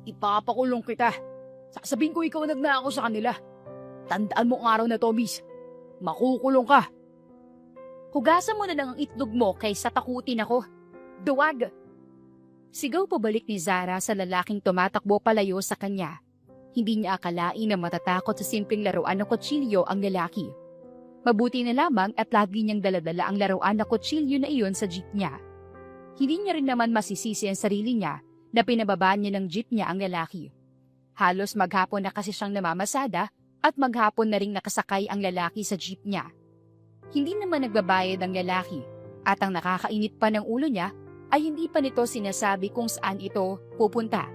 Ipapakulong kita. Sasabihin ko ikaw ang nagnakaw sa kanila. Tandaan mo ang araw na to, miss. Makukulong ka. Hugasan mo na lang ang itlog mo kaysa takutin ako. Duwag! Sigaw pabalik ni Zara sa lalaking tumatakbo palayo sa kanya. Hindi niya akalain na matatakot sa simpleng laruan ng kutsilyo ang lalaki. Mabuti na lamang at lagi niyang daladala ang laruan na kutsilyo na iyon sa jeep niya. Hindi niya rin naman masisisi ang sarili niya na pinababa niya ng jeep niya ang lalaki. Halos maghapon na kasi siyang namamasada at maghapon na ring nakasakay ang lalaki sa jeep niya. Hindi naman nagbabayad ang lalaki at ang nakakainit pa ng ulo niya ay hindi pa nito sinasabi kung saan ito pupunta.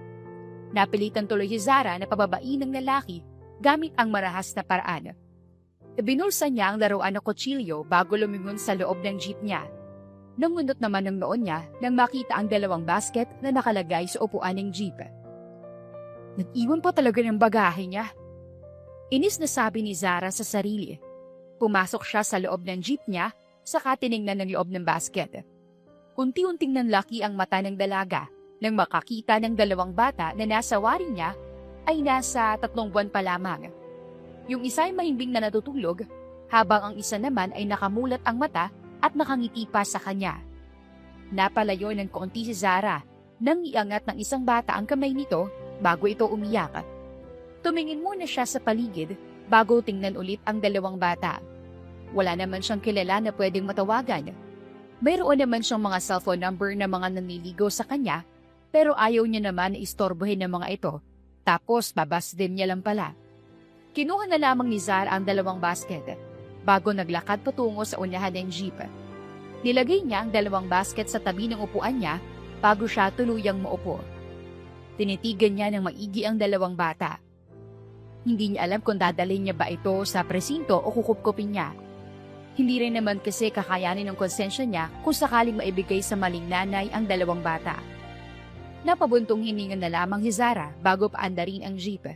Napilitan tuloy si Zara na pababain ng lalaki gamit ang marahas na paraan. Binulsa niya ang laruan ng kutsilyo bago lumingon sa loob ng jeep niya. Nangunot naman ng noon niya nang makita ang dalawang basket na nakalagay sa upuan ng jeep. Nag-iwan pa talaga ng bagahe niya. Inis na sabi ni Zara sa sarili. Pumasok siya sa loob ng jeep niya, saka tiningnan ng loob ng basket. Unti-unting nanlaki ang mata ng dalaga nang makakita ng dalawang bata na nasa wari niya ay nasa 3 buwan pa lamang. Yung isa ay mahimbing na natutulog, habang ang isa naman ay nakamulat ang mata at nakangiti pa sa kanya. Napalayo ng konti si Zara nang iangat ng isang bata ang kamay nito bago ito umiyak. Tumingin muna siya sa paligid bago tingnan ulit ang dalawang bata. Wala naman siyang kilala na pwedeng matawagan. Mayroon naman siyang mga cellphone number na mga nanliligaw sa kanya, pero ayaw niya naman na istorbohin ng mga ito, tapos babas din niya lang pala. Kinuha na lamang ni Zara ang dalawang basket bago naglakad patungo sa unahan ng jeep. Nilagay niya ang dalawang basket sa tabi ng upuan niya bago siya tuluyang maupo. Tinitigan niya ng maigi ang dalawang bata. Hindi niya alam kung dadalhin niya ba ito sa presinto o kukupkupin niya. Hindi rin naman kasi kakayanin ng konsensya niya kung sakaling maibigay sa maling nanay ang dalawang bata. Napabuntong hininga na lamang si Zara bago paandarin ang jeep.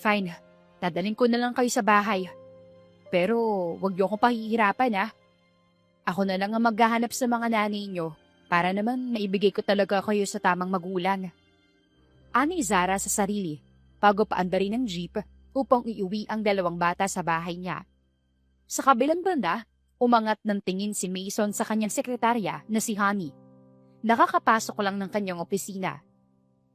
Fine. Dadalhin ko na lang kayo sa bahay. Pero wag niyo akong pahihirapan Ako na lang ang maghahanap sa mga nanay niyo para naman maibigay ko talaga kayo sa tamang magulang. Ani Zara sa sarili bago paandarin ng jeep upang iuwi ang dalawang bata sa bahay niya. Sa kabilang banda, umangat ng tingin si Mason sa kanyang sekretarya na si Honey. Nakakapasok lang ng kanyang opisina.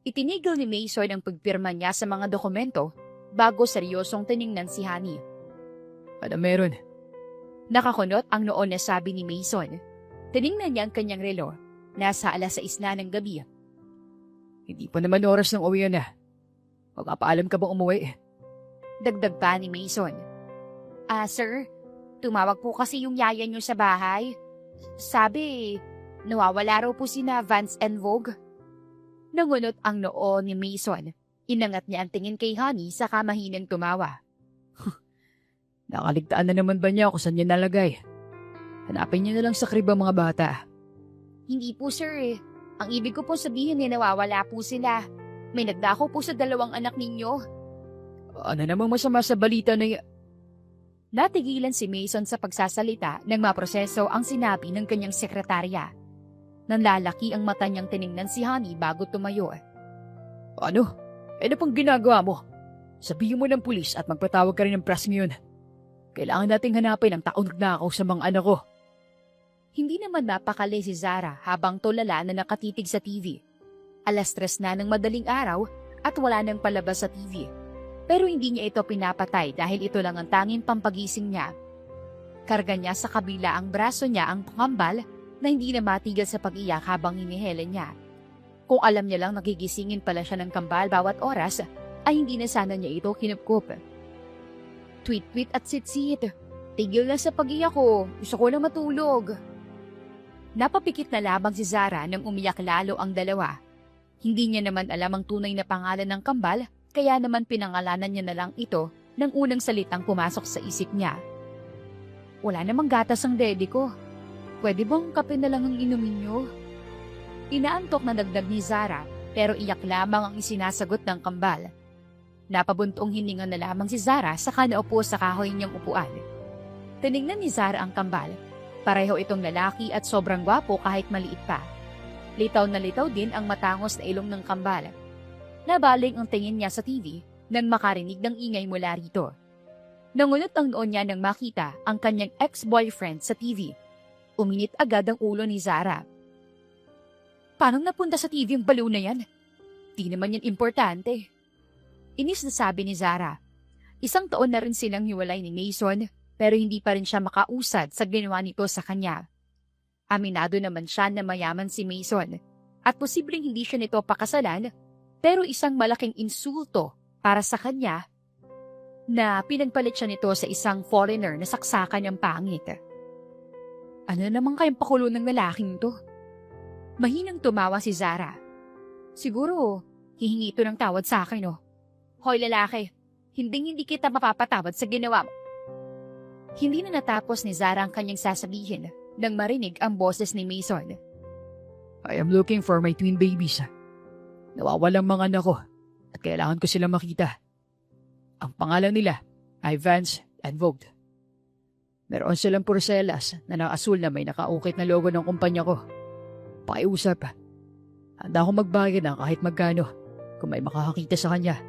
Itinigil ni Mason ang pagpirma niya sa mga dokumento bago seryosong tiningnan si Honey. Ano meron? Nakakunot ang noon na sabi ni Mason. Tiningnan niya ang kanyang relo. Nasa 6:00 na ng gabi. Hindi pa naman oras ng uwian Magpapaalam ka bang umuwi? Dagdag pa ni Mason. Sir, tumawag po kasi yung yaya niyo sa bahay. Sabi, nawawala raw po sina Vance and Vogue. Nangunot ang noo ni Mason. Inangat niya ang tingin kay Honey sa kamahinang tumawa. Nakaligtaan na naman ba niya kung saan niya nalagay? Hanapin niya na lang sa crib ang mga bata. Hindi po sir. Ang ibig ko po sabihin nawawala po sila. May nagdako po sa 2 anak ninyo. Ano namang masama sa balita na Natigilan si Mason sa pagsasalita nang maproseso ang sinabi ng kanyang sekretarya. Nanlalaki ang mata niyang tiningnan si Honey bago tumayo. Ano? Ano pang ginagawa mo? Sabihin mo ng pulis at magpatawag ka rin ng press ngayon. Kailangan nating hanapin ang taong nagnakaw sa mga anak ko. Hindi naman napakali si Zara habang tulala na nakatitig sa TV. 3:00 na ng madaling araw at wala nang palabas sa TV. Pero hindi niya ito pinapatay dahil ito lang ang tanging pampagising niya. Karga niya sa kabila ang braso niya ang pangambal na hindi na matigil sa pag-iyak habang hinihela niya. Kung alam niya lang nagigisingin pala siya ng kambal bawat oras, ay hindi na sana niya ito kinupkup. Tweet-tweet at sit-sit. Tigil na sa pag-iyak ko. Gusto ko na matulog. Napapikit na labang si Zara nang umiyak lalo ang dalawa. Hindi niya naman alam ang tunay na pangalan ng kambal, kaya naman pinangalanan niya na lang ito ng unang salitang pumasok sa isip niya. Wala namang gatas ang daddy ko. Pwede bang kape na lang ang inumin niyo? Inaantok na dagdag ni Zara, pero iyak lamang ang isinasagot ng kambal. Napabuntong hininga na lamang si Zara saka naupo sa kahoy niyang upuan. Tinignan ni Zara ang kambal. Pareho itong lalaki at sobrang gwapo kahit maliit pa. Litaw na litaw din ang matangos na ilong ng kambal. Nabaling ang tingin niya sa TV nang makarinig ng ingay mula rito. Nangunot ang noon niya nang makita ang kanyang ex-boyfriend sa TV. Uminit agad ang ulo ni Zara. Paano napunta sa TV ang baliw na yan? Di naman yan importante. Inis na sabi ni Zara. 1 taon na rin silang hiwalay ni Mason pero hindi pa rin siya makausad sa ginawa nito sa kanya. Aminado naman siya na mayaman si Mason at posibleng hindi siya nito pakasalan pero isang malaking insulto para sa kanya na pinagpalit siya nito sa isang foreigner na saksakan niyang pangit. Ano naman kayang pakulo ng lalaking to? Mahinang tumawa si Zara. Siguro, hihingi ito ng tawad sa akin, no? Hoy lalaki, hindi kita mapapatawad sa ginawa mo. Hindi na natapos ni Zara ang kanyang sasabihin nang marinig ang boses ni Mason. I am looking for my twin babies. Nawawalang mga anak ko at kailangan ko sila makita. Ang pangalan nila ay Vance and Vogt. Meron silang porcelas na nakasul na may nakaukit na logo ng kumpanya ko. Pakiusap. Handa akong magbayad ng kahit magkano kung may makakakita sa kanya.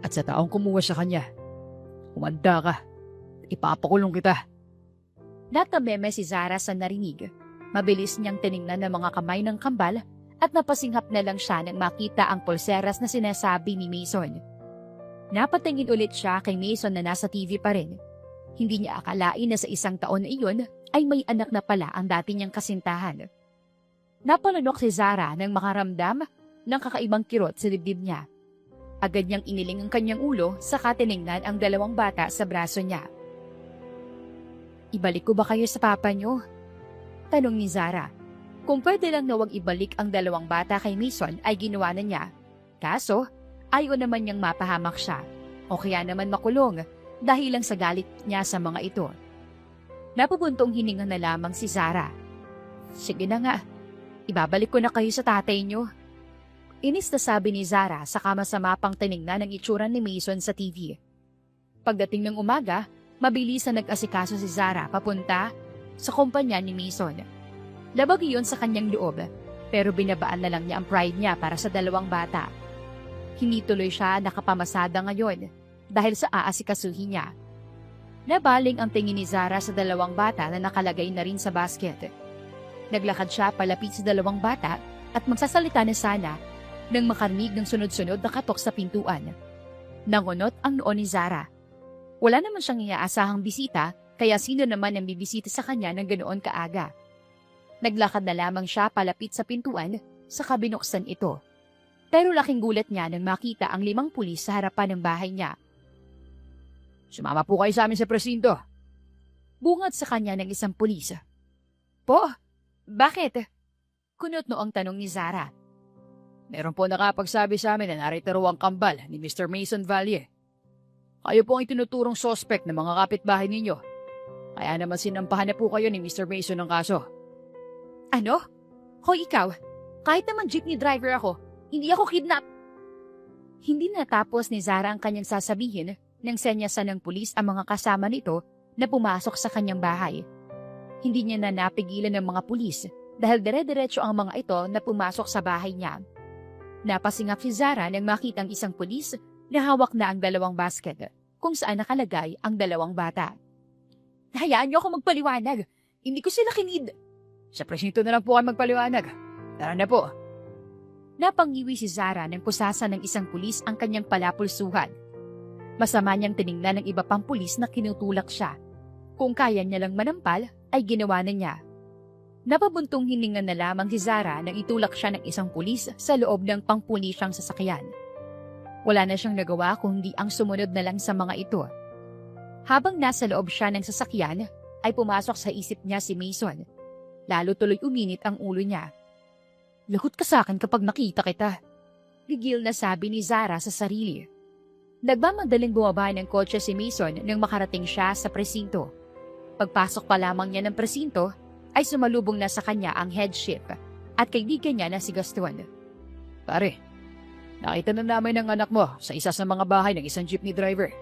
At sa taong kumuha sa kanya, umanda ka. Ipapakulong kita. Natameme si Zara sa narinig. Mabilis niyang tiningnan ng mga kamay ng kambal at napasinghap na lang siya nang makita ang pulseras na sinasabi ni Mason. Napatingin ulit siya kay Mason na nasa TV pa rin. Hindi niya akalain na sa 1 taon na iyon ay may anak na pala ang dati niyang kasintahan. Napalunok si Zara nang makaramdam ng kakaibang kirot sa dibdib niya. Agad niyang iniling ang kanyang ulo saka tiningnan ang 2 bata sa braso niya. Ibalik ko ba kayo sa papa niyo? Tanong ni Zara. Kung pwede lang na wag ibalik ang 2 bata kay Mason ay ginawa na niya. Kaso, ayaw naman niyang mapahamak siya o kaya naman makulong dahil lang sa galit niya sa mga ito. Napupuntong hininga na lamang si Zara. Sige na nga, ibabalik ko na kayo sa tatay niyo. Inis na sabi ni Zara sa masama pang tiningnan ng itsura ni Mason sa TV. Pagdating ng umaga, mabilis na nag-asikaso si Zara papunta sa kumpanya ni Mason. Labag iyon sa kanyang loob, pero binabaan na lang niya ang pride niya para sa 2 bata. Hindi tuloy siya nakapamasada ngayon dahil sa aasikasuhin niya. Nabaling ang tingin ni Zara sa 2 bata na nakalagay na rin sa basket. Naglakad siya palapit sa 2 bata at magsasalita na sana nang makarinig ng sunod-sunod na katok sa pintuan. Nangunot ang noo ni Zara. Wala naman siyang iaasahang bisita, kaya sino naman ang bibisita sa kanya ng ganoon kaaga. Naglakad na lamang siya palapit sa pintuan sa kabinuksan ito. Pero laking gulat niya nang makita ang 5 pulis sa harapan ng bahay niya. Sumama po kayo sa amin sa presinto. Bungad sa kanya ng isang pulis. Po? Bakit? Kunot noong tanong ni Zara. Meron po nakapagsabi sa amin na narito raw ang kambal ni Mr. Mason Valle. Kayo po ang itinuturong suspect ng mga kapitbahay ninyo. Kaya naman sinampahan na po kayo ni Mr. Mason ng kaso. Ano? Hoy ikaw, kahit naman jeepney driver ako, hindi ako kidnap. Hindi natapos ni Zara ang kanyang sasabihin nang senyasan ng pulis ang mga kasama nito na pumasok sa kanyang bahay. Hindi niya na napigilan ng mga pulis dahil dire-diretso ang mga ito na pumasok sa bahay niya. Napasingap si Zara nang makita ang isang pulis na hawak na ang 2 basket kung saan nakalagay ang 2 bata. Hayaan niyo ako magpaliwanag. Hindi ko sila kinid. Sa presinto na lang po kayo magpaliwanag. Tara na po. Napangiwi si Zara nang pusasa ng isang pulis ang kanyang palapulsuhan. Masama niyang tiningnan ng iba pang pulis na kinutulak siya. Kung kaya niya lang manampal, ay ginawa na niya. Napabuntong hininga na lamang si Zara nang itulak siya ng isang pulis sa loob ng pangpulisyang sasakyan. Wala na siyang nagawa kundi ang sumunod na lang sa mga ito. Habang nasa loob siya ng sasakyan, ay pumasok sa isip niya si Mason. Lalo tuloy uminit ang ulo niya. Lagot ka sa akin kapag nakita kita. Gigil na sabi ni Zara sa sarili. Nagmamadaling bumaba ng kotse si Mason nang makarating siya sa presinto. Pagpasok pa lamang niya ng presinto, ay sumalubong na sa kanya ang head chef at kaibigan niya na si Gaston. Pare, nakita na namin ang anak mo sa isa sa mga bahay ng isang jeepney driver.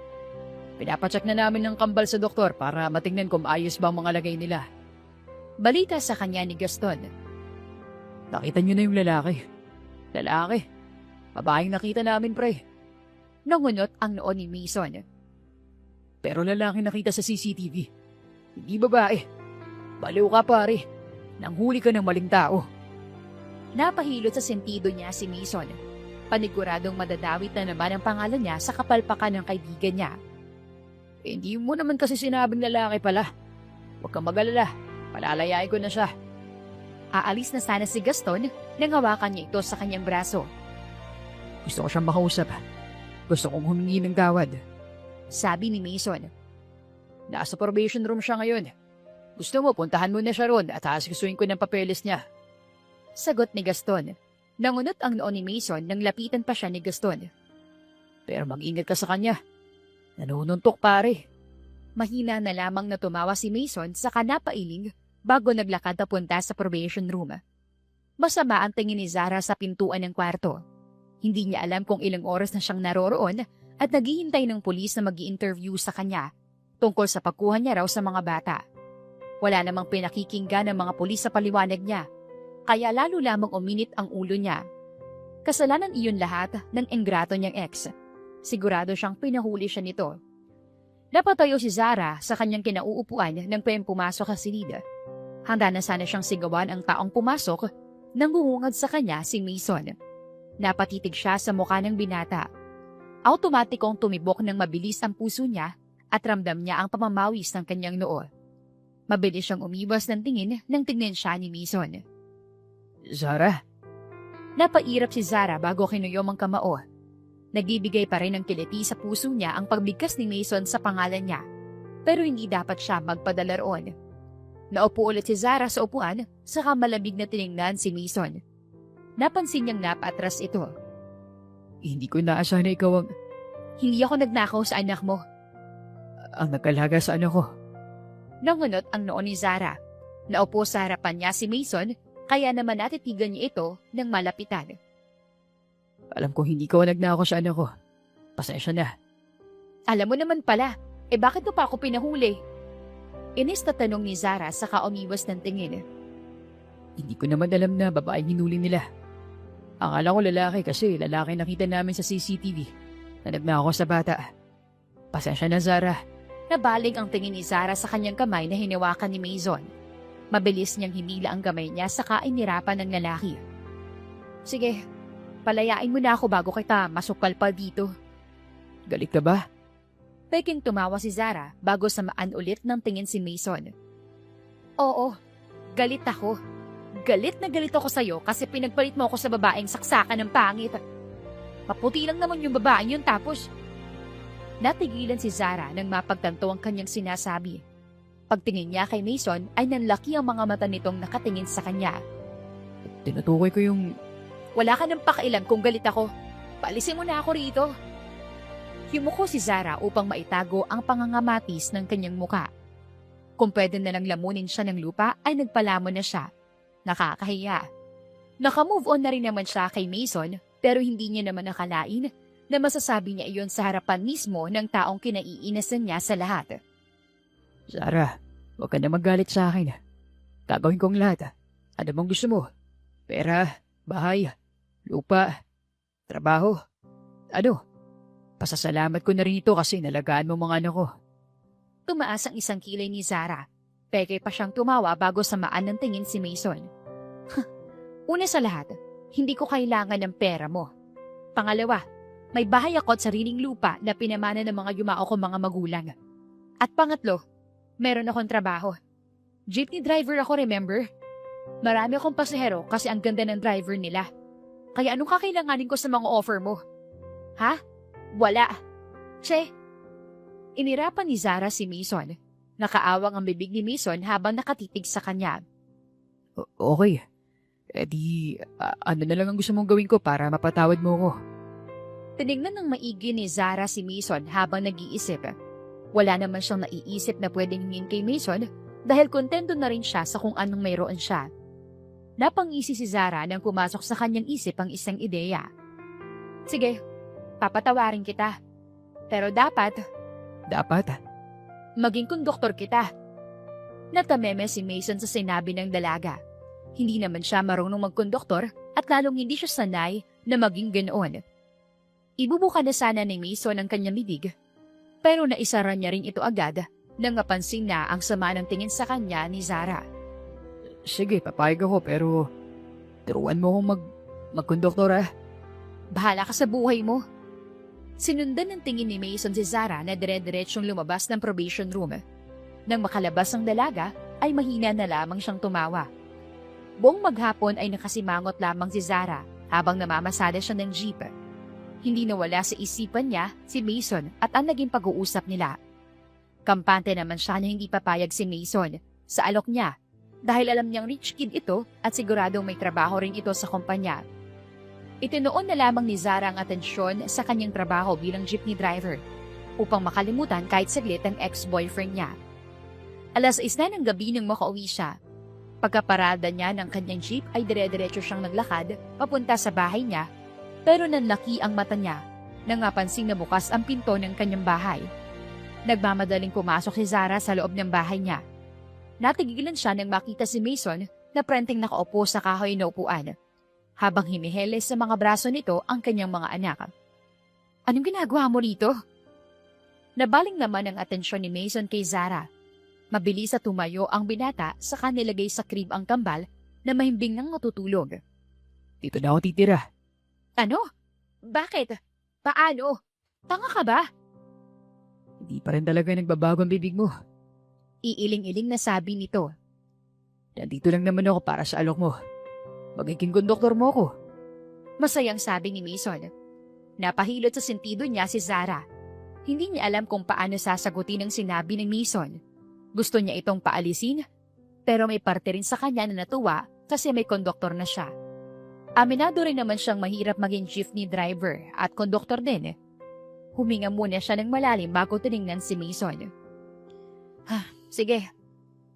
Pinapacheck na namin ng kambal sa doktor para matingnan kung ayos ba ang mga lagay nila. Balita sa kanya ni Gaston. Nakita niyo na yung lalaki. Lalaki. Babaeng nakita namin, pre. Nangunot ang noo ni Mason. Pero lalaki nakita sa CCTV. Hindi babae. Baliw ka, pare. Nanghuli ka ng maling tao. Napahilot sa sentido niya si Mason. Paniguradong madadawit na naman ang pangalan niya sa kapalpakan ng kaibigan niya. Hindi mo naman kasi sinabing lalaki pala. Huwag kang mag-alala. Palalayain ko na siya. Aalis na sana si Gaston nang hawakan niya ito sa kanyang braso. Gusto ko siyang makausap. Gusto kong humingi ng tawad. Sabi ni Mason. Nasa probation room siya ngayon. Gusto mo, puntahan mo na siya ron at aasikusuin ko ng papeles niya. Sagot ni Gaston. Nangunot ang noo ni Mason nang lapitan pa siya ni Gaston. Pero mag-ingat ka sa kanya. Nanununtok, pare. Mahina na lamang na tumawa si Mason sa kanapailing bago naglakad papunta sa probation room. Masama ang tingin ni Zara sa pintuan ng kwarto. Hindi niya alam kung ilang oras na siyang naroroon at naghihintay ng pulis na mag-i-interview sa kanya tungkol sa pagkuha niya raw sa mga bata. Wala namang pinakikinggan ng mga pulis sa paliwanag niya, kaya lalo lamang uminit ang ulo niya. Kasalanan iyon lahat ng enggrato niyang ex. Sigurado siyang pinahuli siya nito. Napatayo si Zara sa kanyang kinauupuan nang pumasok sa silid. Handa na sana siyang sigawan ang taong pumasok nang gungungad sa kanya si Mason. Napatitig siya sa mukha ng binata. Automatikong tumibok ng mabilis ang puso niya at ramdam niya ang pamamawis ng kanyang noo. Mabilis siyang umiwas ng tingin nang tingnan siya ni Mason. Zara? Napairap si Zara bago kinuyom ang kamao. Nagbibigay pa rin ng kiliti sa puso niya ang pagbigkas ni Mason sa pangalan niya, pero hindi dapat siya magpadala roon. Naupo ulit si Zara sa upuan, saka malamig na tiningnan si Mason. Napansin niyang napatras ito. Hindi ko inaasahan na ikaw ang... Hindi ako nagnakaw sa anak mo. Ang nagkalaga sa anak ko. Nangunot ang noo ni Zara. Naupo sa harapan niya si Mason, kaya naman natitigan niya ito ng malapitan. Alam ko hindi ko nagnakaw sa anak ko. Pasensya na. Alam mo naman pala, bakit mo pa ako pinahuli? Inis na tanong ni Zara saka umiwas ng tingin. Hindi ko naman alam na babaeng hinuli nila. Akala ko lalaki kasi lalaki nakita namin sa CCTV na nagnakaw sa bata. Pasensya na, Zara. Nabalig ang tingin ni Zara sa kanyang kamay na hinawakan ni Mason. Mabilis niyang hinila ang kamay niya saka inirapan ng lalaki. Sige, palayain mo na ako bago kita masukal pa dito. Galit ka ba? Peking tumawa si Zara bago samaan ulit ng tingin si Mason. Oo, galit ako. Galit na galit ako sa'yo kasi pinagpalit mo ako sa babaeng saksakan ng pangit. Maputi lang naman yung babaeng yun tapos... Natigilan si Zara nang mapagtanto ang kanyang sinasabi. Pagtingin niya kay Mason ay nanlaki ang mga mata nitong nakatingin sa kanya. Tinutukoy ko yung... Wala ka nang pakialam kung galit ako. Paalisin mo na ako rito. Yumuko si Zara upang maitago ang pangangamatis ng kanyang muka. Kung pwede na lang lamunin siya ng lupa ay nagpalamon na siya. Nakakahiya. Naka-move on na rin naman siya kay Mason pero hindi niya naman nakalain na masasabi niya iyon sa harapan mismo ng taong kinaiinasan niya sa lahat. Zara, huwag ka na magalit sa akin. Gagawin kong lahat. Ano bang gusto mo? Pera, bahay, lupa, trabaho. Ano? Pasasalamat ko na rin ito kasi nalagaan mo mga anak ko. Tumaas ang isang kilay ni Zara. Peke pa siyang tumawa bago samaan ng tingin si Mason. Una sa lahat, hindi ko kailangan ng pera mo. Pangalawa, may bahay ako at sariling lupa na pinamana ng mga yumao ko mga magulang. At pangatlo, meron akong trabaho. Jeepney driver ako, remember? Marami akong pasahero kasi ang ganda ng driver nila. Kaya anong kakailanganin ko sa mga offer mo? Ha? Wala. Che. Inirapan ni Zara si Mason. Nakaawang ang bibig ni Mason habang nakatitig sa kanya. Okay. Ano na lang ang gusto mong gawin ko para mapatawad mo ko? Tinignan ng maigi ni Zara si Mason habang nag-iisip. Wala naman siyang naiisip na pwedeng hingin kay Mason dahil kontento na rin siya sa kung anong mayroon siya. Napangisi si Zara nang pumasok sa kanyang isip ang isang ideya. Sige, papatawarin kita. Pero dapat... Dapat? Maging konduktor kita. Natameme si Mason sa sinabi ng dalaga. Hindi naman siya marunong magkonduktor at lalong hindi siya sanay na maging ganoon. Ibubuka na sana ni Mason ang kanyang bibig, pero naisara niya rin ito agad nang mapansin na ang sama ng tingin sa kanya ni Zara. Sige, papayag ako pero turuan mo akong magkonduktor ah. Bahala ka sa buhay mo. Sinundan ng tingin ni Mason si Zara na dire-diretsyong lumabas ng probation room. Nang makalabas ang dalaga, ay mahina na lamang siyang tumawa. Buong maghapon ay nakasimangot lamang si Zara habang namamasada siya ng jeep. Hindi nawala sa isipan niya si Mason at ang naging pag-uusap nila. Kampante naman siya na hindi papayag si Mason sa alok niya dahil alam niyang rich kid ito at siguradong may trabaho rin ito sa kumpanya. Itinuon na lamang ni Zara ang atensyon sa kanyang trabaho bilang jeepney driver upang makalimutan kahit saglit ang ex-boyfriend niya. 6:00 na ng gabi nang makauwi siya. Pagkaparada niya ng kanyang jeep ay dire-diretso siyang naglakad papunta sa bahay niya pero nanlaki ang mata niya nang mapansing na bukas ang pinto ng kanyang bahay. Nagmamadaling pumasok si Zara sa loob ng bahay niya. Natigilan siya nang makita si Mason na prenteng nakaupo sa kahoy na upuan habang hiniheles sa mga braso nito ang kanyang mga anak. Anong ginagawa mo rito? Nabaling naman ang atensyon ni Mason kay Zara. Mabilis at tumayo ang binata saka nilagay sa crib ang kambal na mahimbing nang natutulog. Dito na ako titira. Ano? Bakit? Paano? Tanga ka ba? Hindi pa rin talaga nagbabago ang bibig mo. Iiling-iling na sabi nito. Nandito lang naman ako para sa alok mo. Magiging konduktor mo ako. Masayang sabi ni Mason. Napahilot sa sentido niya si Zara. Hindi niya alam kung paano sasagutin ang sinabi ng Mason. Gusto niya itong paalisin, pero may parte rin sa kanya na natuwa kasi may konduktor na siya. Aminado rin naman siyang mahirap maging jeepney driver at konduktor din. Huminga muna siya ng malalim bago tiningnan si Mason. Sige,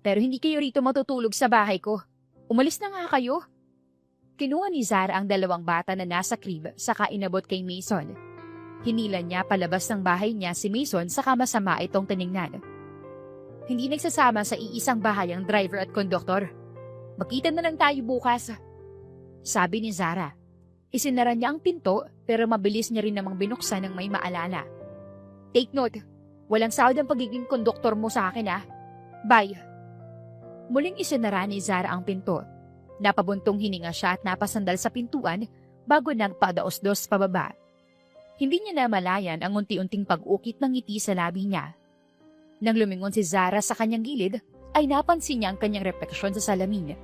pero hindi kayo rito matutulog sa bahay ko. Umalis na nga kayo. Kinuha ni Zara ang 2 bata na nasa crib saka inabot kay Mason. Hinila niya palabas ng bahay niya si Mason saka masama itong tiningnan. Hindi nagsasama sa iisang bahay ang driver at konduktor. Magkita na lang tayo bukas. Sabi ni Zara. Isinara niya ang pinto pero mabilis niya rin namang binuksan ng may maalala. Take note, walang sahod ang pagiging konduktor mo sa akin Bye. Muling isinara ni Zara ang pinto. Napabuntong hininga siya at napasandal sa pintuan bago nagpadaos-dos pababa. Hindi niya namalayan ang unti-unting pag-ukit ng ngiti sa labi niya. Nang lumingon si Zara sa kanyang gilid, ay napansin niya ang kanyang refleksyon sa salamin.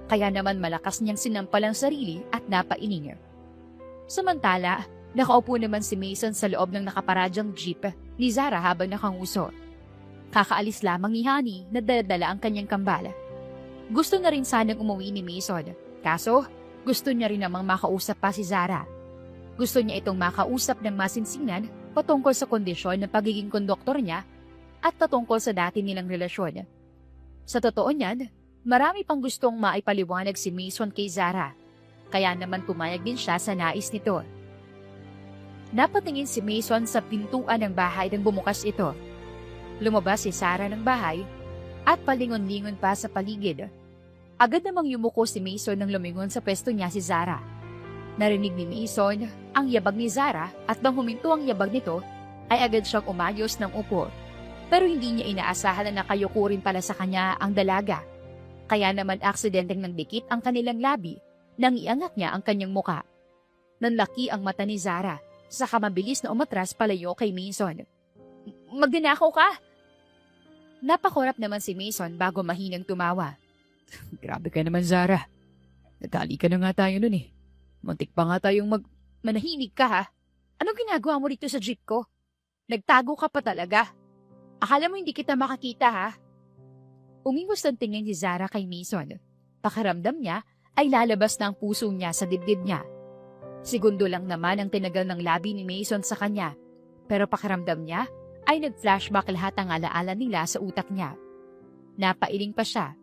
Kaya naman malakas niyang sinampal ang sarili at napaining. Samantala, nakaupo naman si Mason sa loob ng nakaparadyang jeep ni Zara habang nakanguso. Kakaalis lamang ni Honey na dala ang kanyang kambal. Gusto na rin sanang umuwi ni Mason, kaso gusto niya rin namang makausap pa si Zara. Gusto niya itong makausap ng masinsinan patungkol sa kondisyon ng pagiging konduktor niya at patungkol sa dati nilang relasyon. Sa totoo niyan, marami pang gustong maipaliwanag si Mason kay Zara, kaya naman pumayag din siya sa nais nito. Napatingin si Mason sa pintuan ng bahay nang bumukas ito. Lumabas si Zara ng bahay at palingon-lingon pa sa paligid. Agad namang yumuko si Mason nang lumingon sa pwesto niya si Zara. Narinig ni Mason ang yabag ni Zara at nang huminto ang yabag nito, ay agad siyang umayos ng upo. Pero hindi niya inaasahan na nakayuko rin pala sa kanya ang dalaga. Kaya naman aksidenteng nagdikit ang kanilang labi nang iangat niya ang kanyang muka. Nanlaki ang mata ni Zara, saka mabilis na umatras palayo kay Mason. Magdinakaw ka! Napakurap naman si Mason bago mahinang tumawa. Grabe ka naman, Zara. Nadali ka na nga tayo nun eh. Muntik pa nga tayong Manahimik ka Anong ginagawa mo rito sa jeep ko? Nagtago ka pa talaga. Akala mo hindi kita makakita Umingos ang tingin ni Zara kay Mason. Pakiramdam niya ay lalabas na ang puso niya sa dibdib niya. Segundo lang naman ang tinagal ng labi ni Mason sa kanya. Pero pakiramdam niya ay nag-flashback lahat ang alaala nila sa utak niya. Napailing pa siya.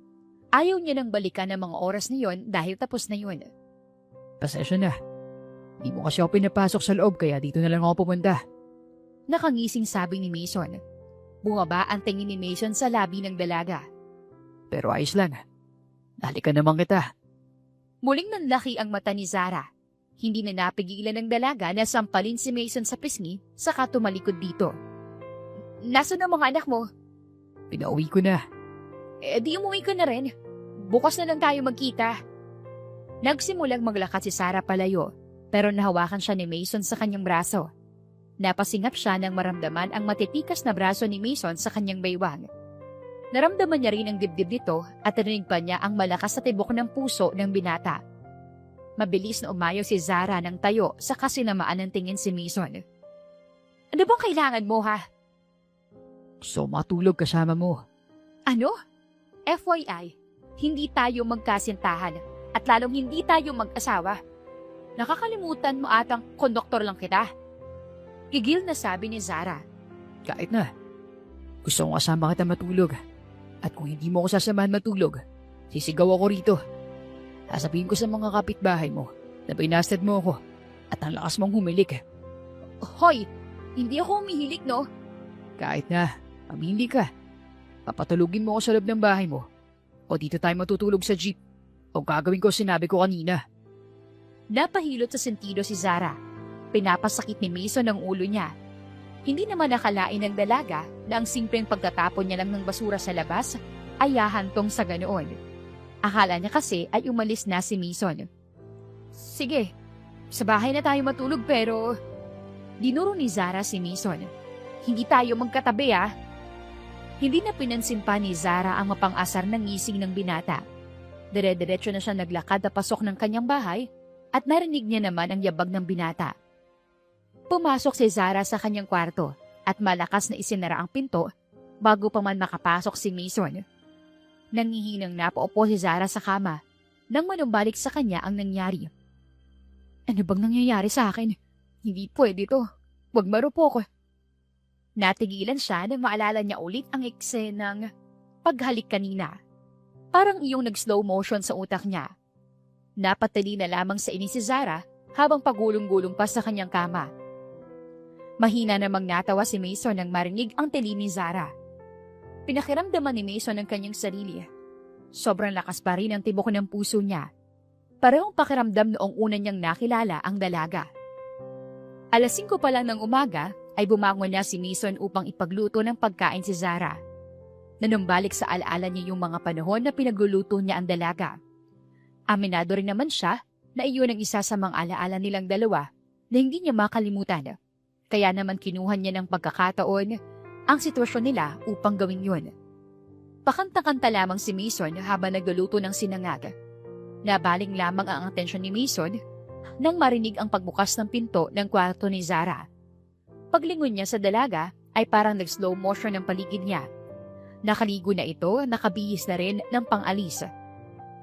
Ayaw niya nang balikan ang mga oras na yon dahil tapos na yun. Pasensya na. Di mo kasi ako pinapasok sa loob kaya dito na lang ako pumunta. Nakangising sabi ni Mason. Bumaba ang tingin ni Mason sa labi ng dalaga. Pero ayos lang. Dali ka naman kita. Muling nanlaki ang mata ni Zara. Hindi na napigilan ng dalaga na sampalin si Mason sa pisngi saka tumalikod dito. Nasaan ang mga anak mo? Pinauwi ko na. Di umuwi ka na rin. Bukas na lang tayo magkita. Nagsimulang maglakad si Zara palayo, pero nahawakan siya ni Mason sa kanyang braso. Napasingap siya nang maramdaman ang matitikas na braso ni Mason sa kanyang baywang. Naramdaman niya rin ang dibdib nito at narinig pa niya ang malakas na tibok ng puso ng binata. Mabilis na umayaw si Zara ng tayo sa kasinamaan ng tingin si Mason. Ano bang kailangan mo, ha? Gusto matulog kasama mo. Ano? FYI, hindi tayo magkasintahan at lalong hindi tayo mag-asawa. Nakakalimutan mo atang konduktor lang kita. Gigil na sabi ni Zara. Kahit na. Gusto kong kasama kita matulog. At kung hindi mo ako sasamahan matulog, sisigaw ako rito. Sasabihin ko sa mga kapitbahay mo na binasted mo ako at ang lakas mong humilik. Hoy, hindi ako humihilik, no? Kahit na, mamili ka. Papatulugin mo ako sa loob ng bahay mo. O dito tayo matutulog sa jeep. O gagawin ko sinabi ko kanina. Napahilot sa sentido si Zara. Pinapasakit ni Mason ang ulo niya. Hindi naman nakalain ng dalaga na ang simpleng pagtatapon niya lang ng basura sa labas ay hahantong sa ganoon. Akala niya kasi ay umalis na si Mason. Sige, sa bahay na tayo matulog pero... Dinuro ni Zara si Mason. Hindi tayo magkatabi, ah. Hindi na pinansin pa ni Zara ang mapang-asar ng ngising ng binata. Dire-diretso na siya naglakad na pasok ng kanyang bahay at narinig niya naman ang yabag ng binata. Pumasok si Zara sa kanyang kwarto at malakas na isinara ang pinto bago pa man makapasok si Mason. Nangihinang napaupo si Zara sa kama nang manumbalik sa kanya ang nangyari. Ano bang nangyayari sa akin? Hindi pwede to. Huwag marupok. Natigilan siya nang maalala niya ulit ang eksenang paghalik kanina. Parang iyong nag-slow motion sa utak niya. Napatali na lamang sa inis si Zara habang pagulong-gulong pa sa kanyang kama. Mahina namang natawa si Mason nang marinig ang tili ni Zara. Pinakiramdaman ni Mason ang kanyang sarili. Sobrang lakas pa rin ang tibok ng puso niya. Parehong pakiramdam noong una niyang nakilala ang dalaga. 5:00 pa lang ng umaga ay bumangon na si Mason upang ipagluto ng pagkain si Zara. Nanumbalik sa alaala niya yung mga panahon na pinagluluto niya ang dalaga. Aminado rin naman siya na iyon ang isa sa mga alaala nilang dalawa na hindi niya makalimutan. Kaya naman kinuha niya ng pagkakataon ang sitwasyon nila upang gawin yun. Pakanta-kanta lamang si Mason habang nagluluto ng sinangag. Nabaling lamang ang atensyon ni Mason nang marinig ang pagbukas ng pinto ng kwarto ni Zara. Paglingon niya sa dalaga ay parang nag-slow motion ng paligid niya. Nakaligo na ito, nakabihis na rin ng pang-alis.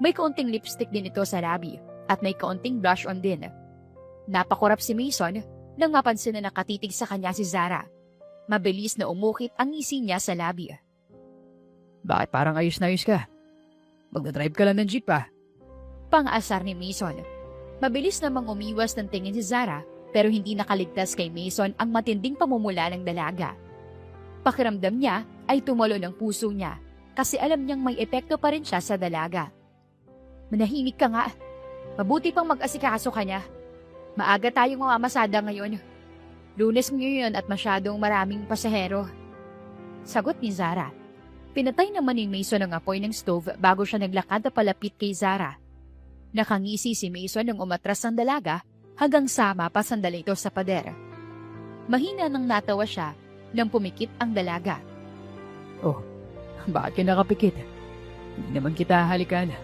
May kaunting lipstick din ito sa labi at may kaunting blush on din. Napakurap si Mason nang mapansin na nakatitig sa kanya si Zara. Mabilis na umukit ang ngisi niya sa labi. Bakit parang ayos na ayos ka? Magdadrive ka lang ng jeep, ah. Pang-asar ni Mason. Mabilis namang umiwas ng tingin si Zara pero hindi nakaligtas kay Mason ang matinding pamumula ng dalaga. Pakiramdam niya ay tumulo ng puso niya kasi alam niyang may epekto pa rin siya sa dalaga. Manahimik ka nga. Mabuti pang mag-asikaso ka niya. Maaga tayong mamamasada ngayon. Lunes ngayon at masyadong maraming pasahero. Sagot ni Zara. Pinatay naman ni Mason ang apoy ng stove bago siya naglakad na palapit kay Zara. Nakangisi si Mason nang umatras ng dalaga hanggang sama pa sandali ito sa pader. Mahina nang natawa siya nang pumikit ang dalaga. Oh, bakit ka nakapikit? Hindi naman kita halikan.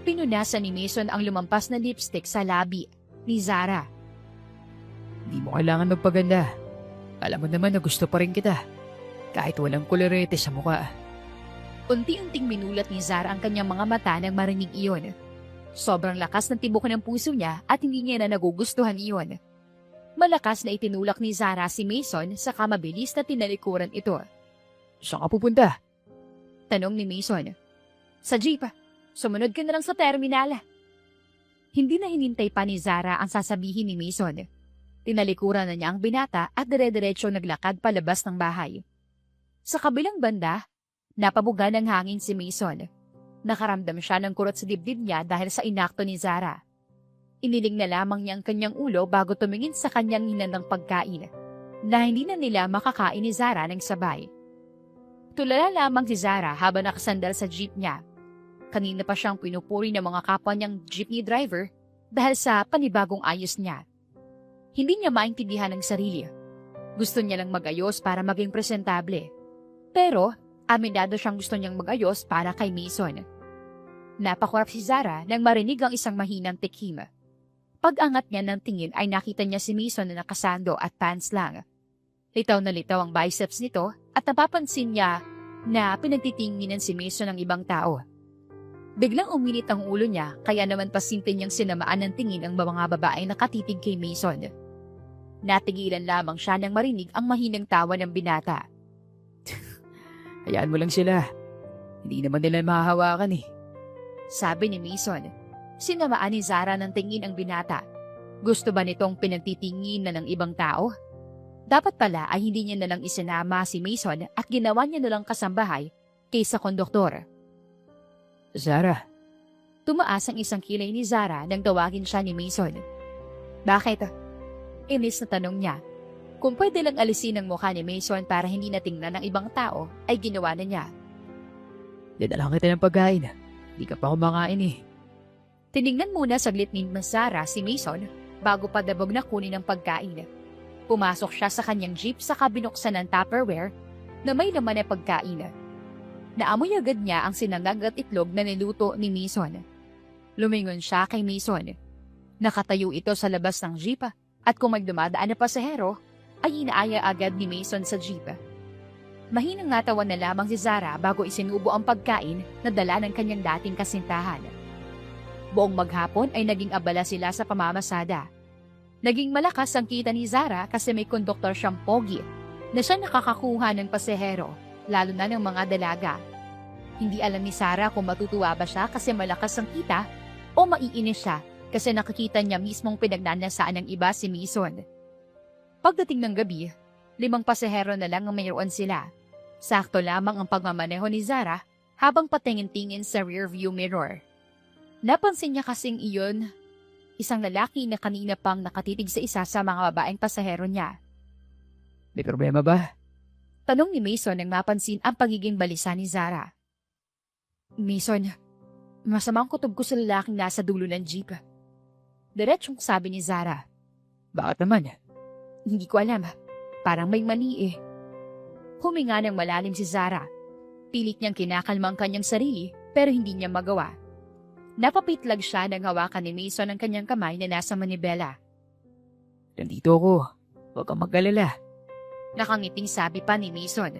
Pinunasan ni Mason ang lumampas na lipstick sa labi ni Zara. Hindi mo kailangan magpaganda. Alam mo naman na gusto pa rin kita. Kahit walang kolorete sa mukha. Unti-unting minulat ni Zara ang kanyang mga mata nang marinig iyon. Sobrang lakas ng tibok ng puso niya at hindi niya na nagugustuhan iyon. Malakas na itinulak ni Zara si Mason saka mabilis na tinalikuran ito. Saan ka pupunta? Tanong ni Mason. Sa jeep. Sumunod ka na lang sa terminal. Hindi na hinintay pa ni Zara ang sasabihin ni Mason. Tinalikuran na niya ang binata at dire-diretso naglakad palabas ng bahay. Sa kabilang banda, napabuga ng hangin si Mason. Nakaramdam siya ng kurot sa dibdib niya dahil sa inakto ni Zara. Iniling na lamang niya ang kanyang ulo bago tumingin sa kanyang hinandang pagkain na hindi na nila makakain ni Zara ng sabay. Tulala lamang si Zara habang nakasandal sa jeep niya. Kanina pa siyang pinupuri ng mga kapwa niyang jeepney driver dahil sa panibagong ayos niya. Hindi niya maintindihan ang sarili. Gusto niya lang magayos para maging presentable. Pero aminado siyang gusto niyang magayos para kay Mason. Napakurap si Zara nang marinig ang isang mahinang tikim. Pag-angat niya ng tingin ay nakita niya si Mason na nakasando at pants lang. Litaw na litaw ang biceps nito at napapansin niya na pinagtitinginan si Mason ng ibang tao. Biglang uminit ang ulo niya kaya naman pasimple niyang sinamaan ng tingin ang mga babaeng nakatitig kay Mason. Natigilan lamang siya nang marinig ang mahinang tawa ng binata. Hayaan mo lang sila. Hindi naman nila mahahawakan eh. Sabi ni Mason. Sinamaan ni Zara ng tingin ang binata. Gusto ba nitong pinagtitingin na ng ibang tao? Dapat pala ay hindi niya nalang isinama si Mason at ginawa niya nalang kasambahay kaysa konduktor. Zara. Tumaas ang isang kilay ni Zara nang tawagin siya ni Mason. Bakit? Inis na tanong niya. Kung pwede lang alisin ang mukha ni Mason para hindi natingnan ng ibang tao, ay ginawa na niya. Dadalang kita ng pagkain. Di ka pa kumakain eh. Tinignan muna saglit ni Zara si Mason bago padabog na kunin ang pagkain. Pumasok siya sa kanyang jeep sa kabinuksan ng Tupperware na may laman na pagkain. Naamoy agad niya ang sinangag at itlog na niluto ni Mason. Lumingon siya kay Mason. Nakatayo ito sa labas ng jeep at kung may dumadaan na pasahero, ay inaaya agad ni Mason sa jeep. Mahinang natawa na lamang si Zara bago isinubo ang pagkain na dala ng kanyang dating kasintahan. Buong maghapon ay naging abala sila sa pamamasada. Naging malakas ang kita ni Zara kasi may konduktor siyang pogi na siya nakakakuha ng pasahero, lalo na ng mga dalaga. Hindi alam ni Zara kung matutuwa ba siya kasi malakas ang kita o maiinis siya kasi nakikita niya mismong pinagnanasaan ng iba si Mason. Pagdating ng gabi, 5 pasahero na lang ang mayroon sila. Sakto lamang ang pagmamaneho ni Zara habang patingin-tingin sa rearview mirror. Napansin niya kasing iyon, isang lalaki na kanina pang nakatitig sa isa sa mga babaeng pasahero niya. May problema ba? Tanong ni Mason nang mapansin ang pagiging balisa ni Zara. Mason, masamang kutob ko sa lalaking nasa dulo ng jeep. Diretsong sabi ni Zara. Bakit naman? Hindi ko alam. Parang may mali eh. Huminga ng malalim si Zara. Pilit niyang kinakalma ang kanyang sarili pero hindi niya magawa. Napapitlag siya nang hawakan ni Mason ang kanyang kamay na nasa manibela. Nandito ako. Huwag kang mag-alala. Nakangiting sabi pa ni Mason.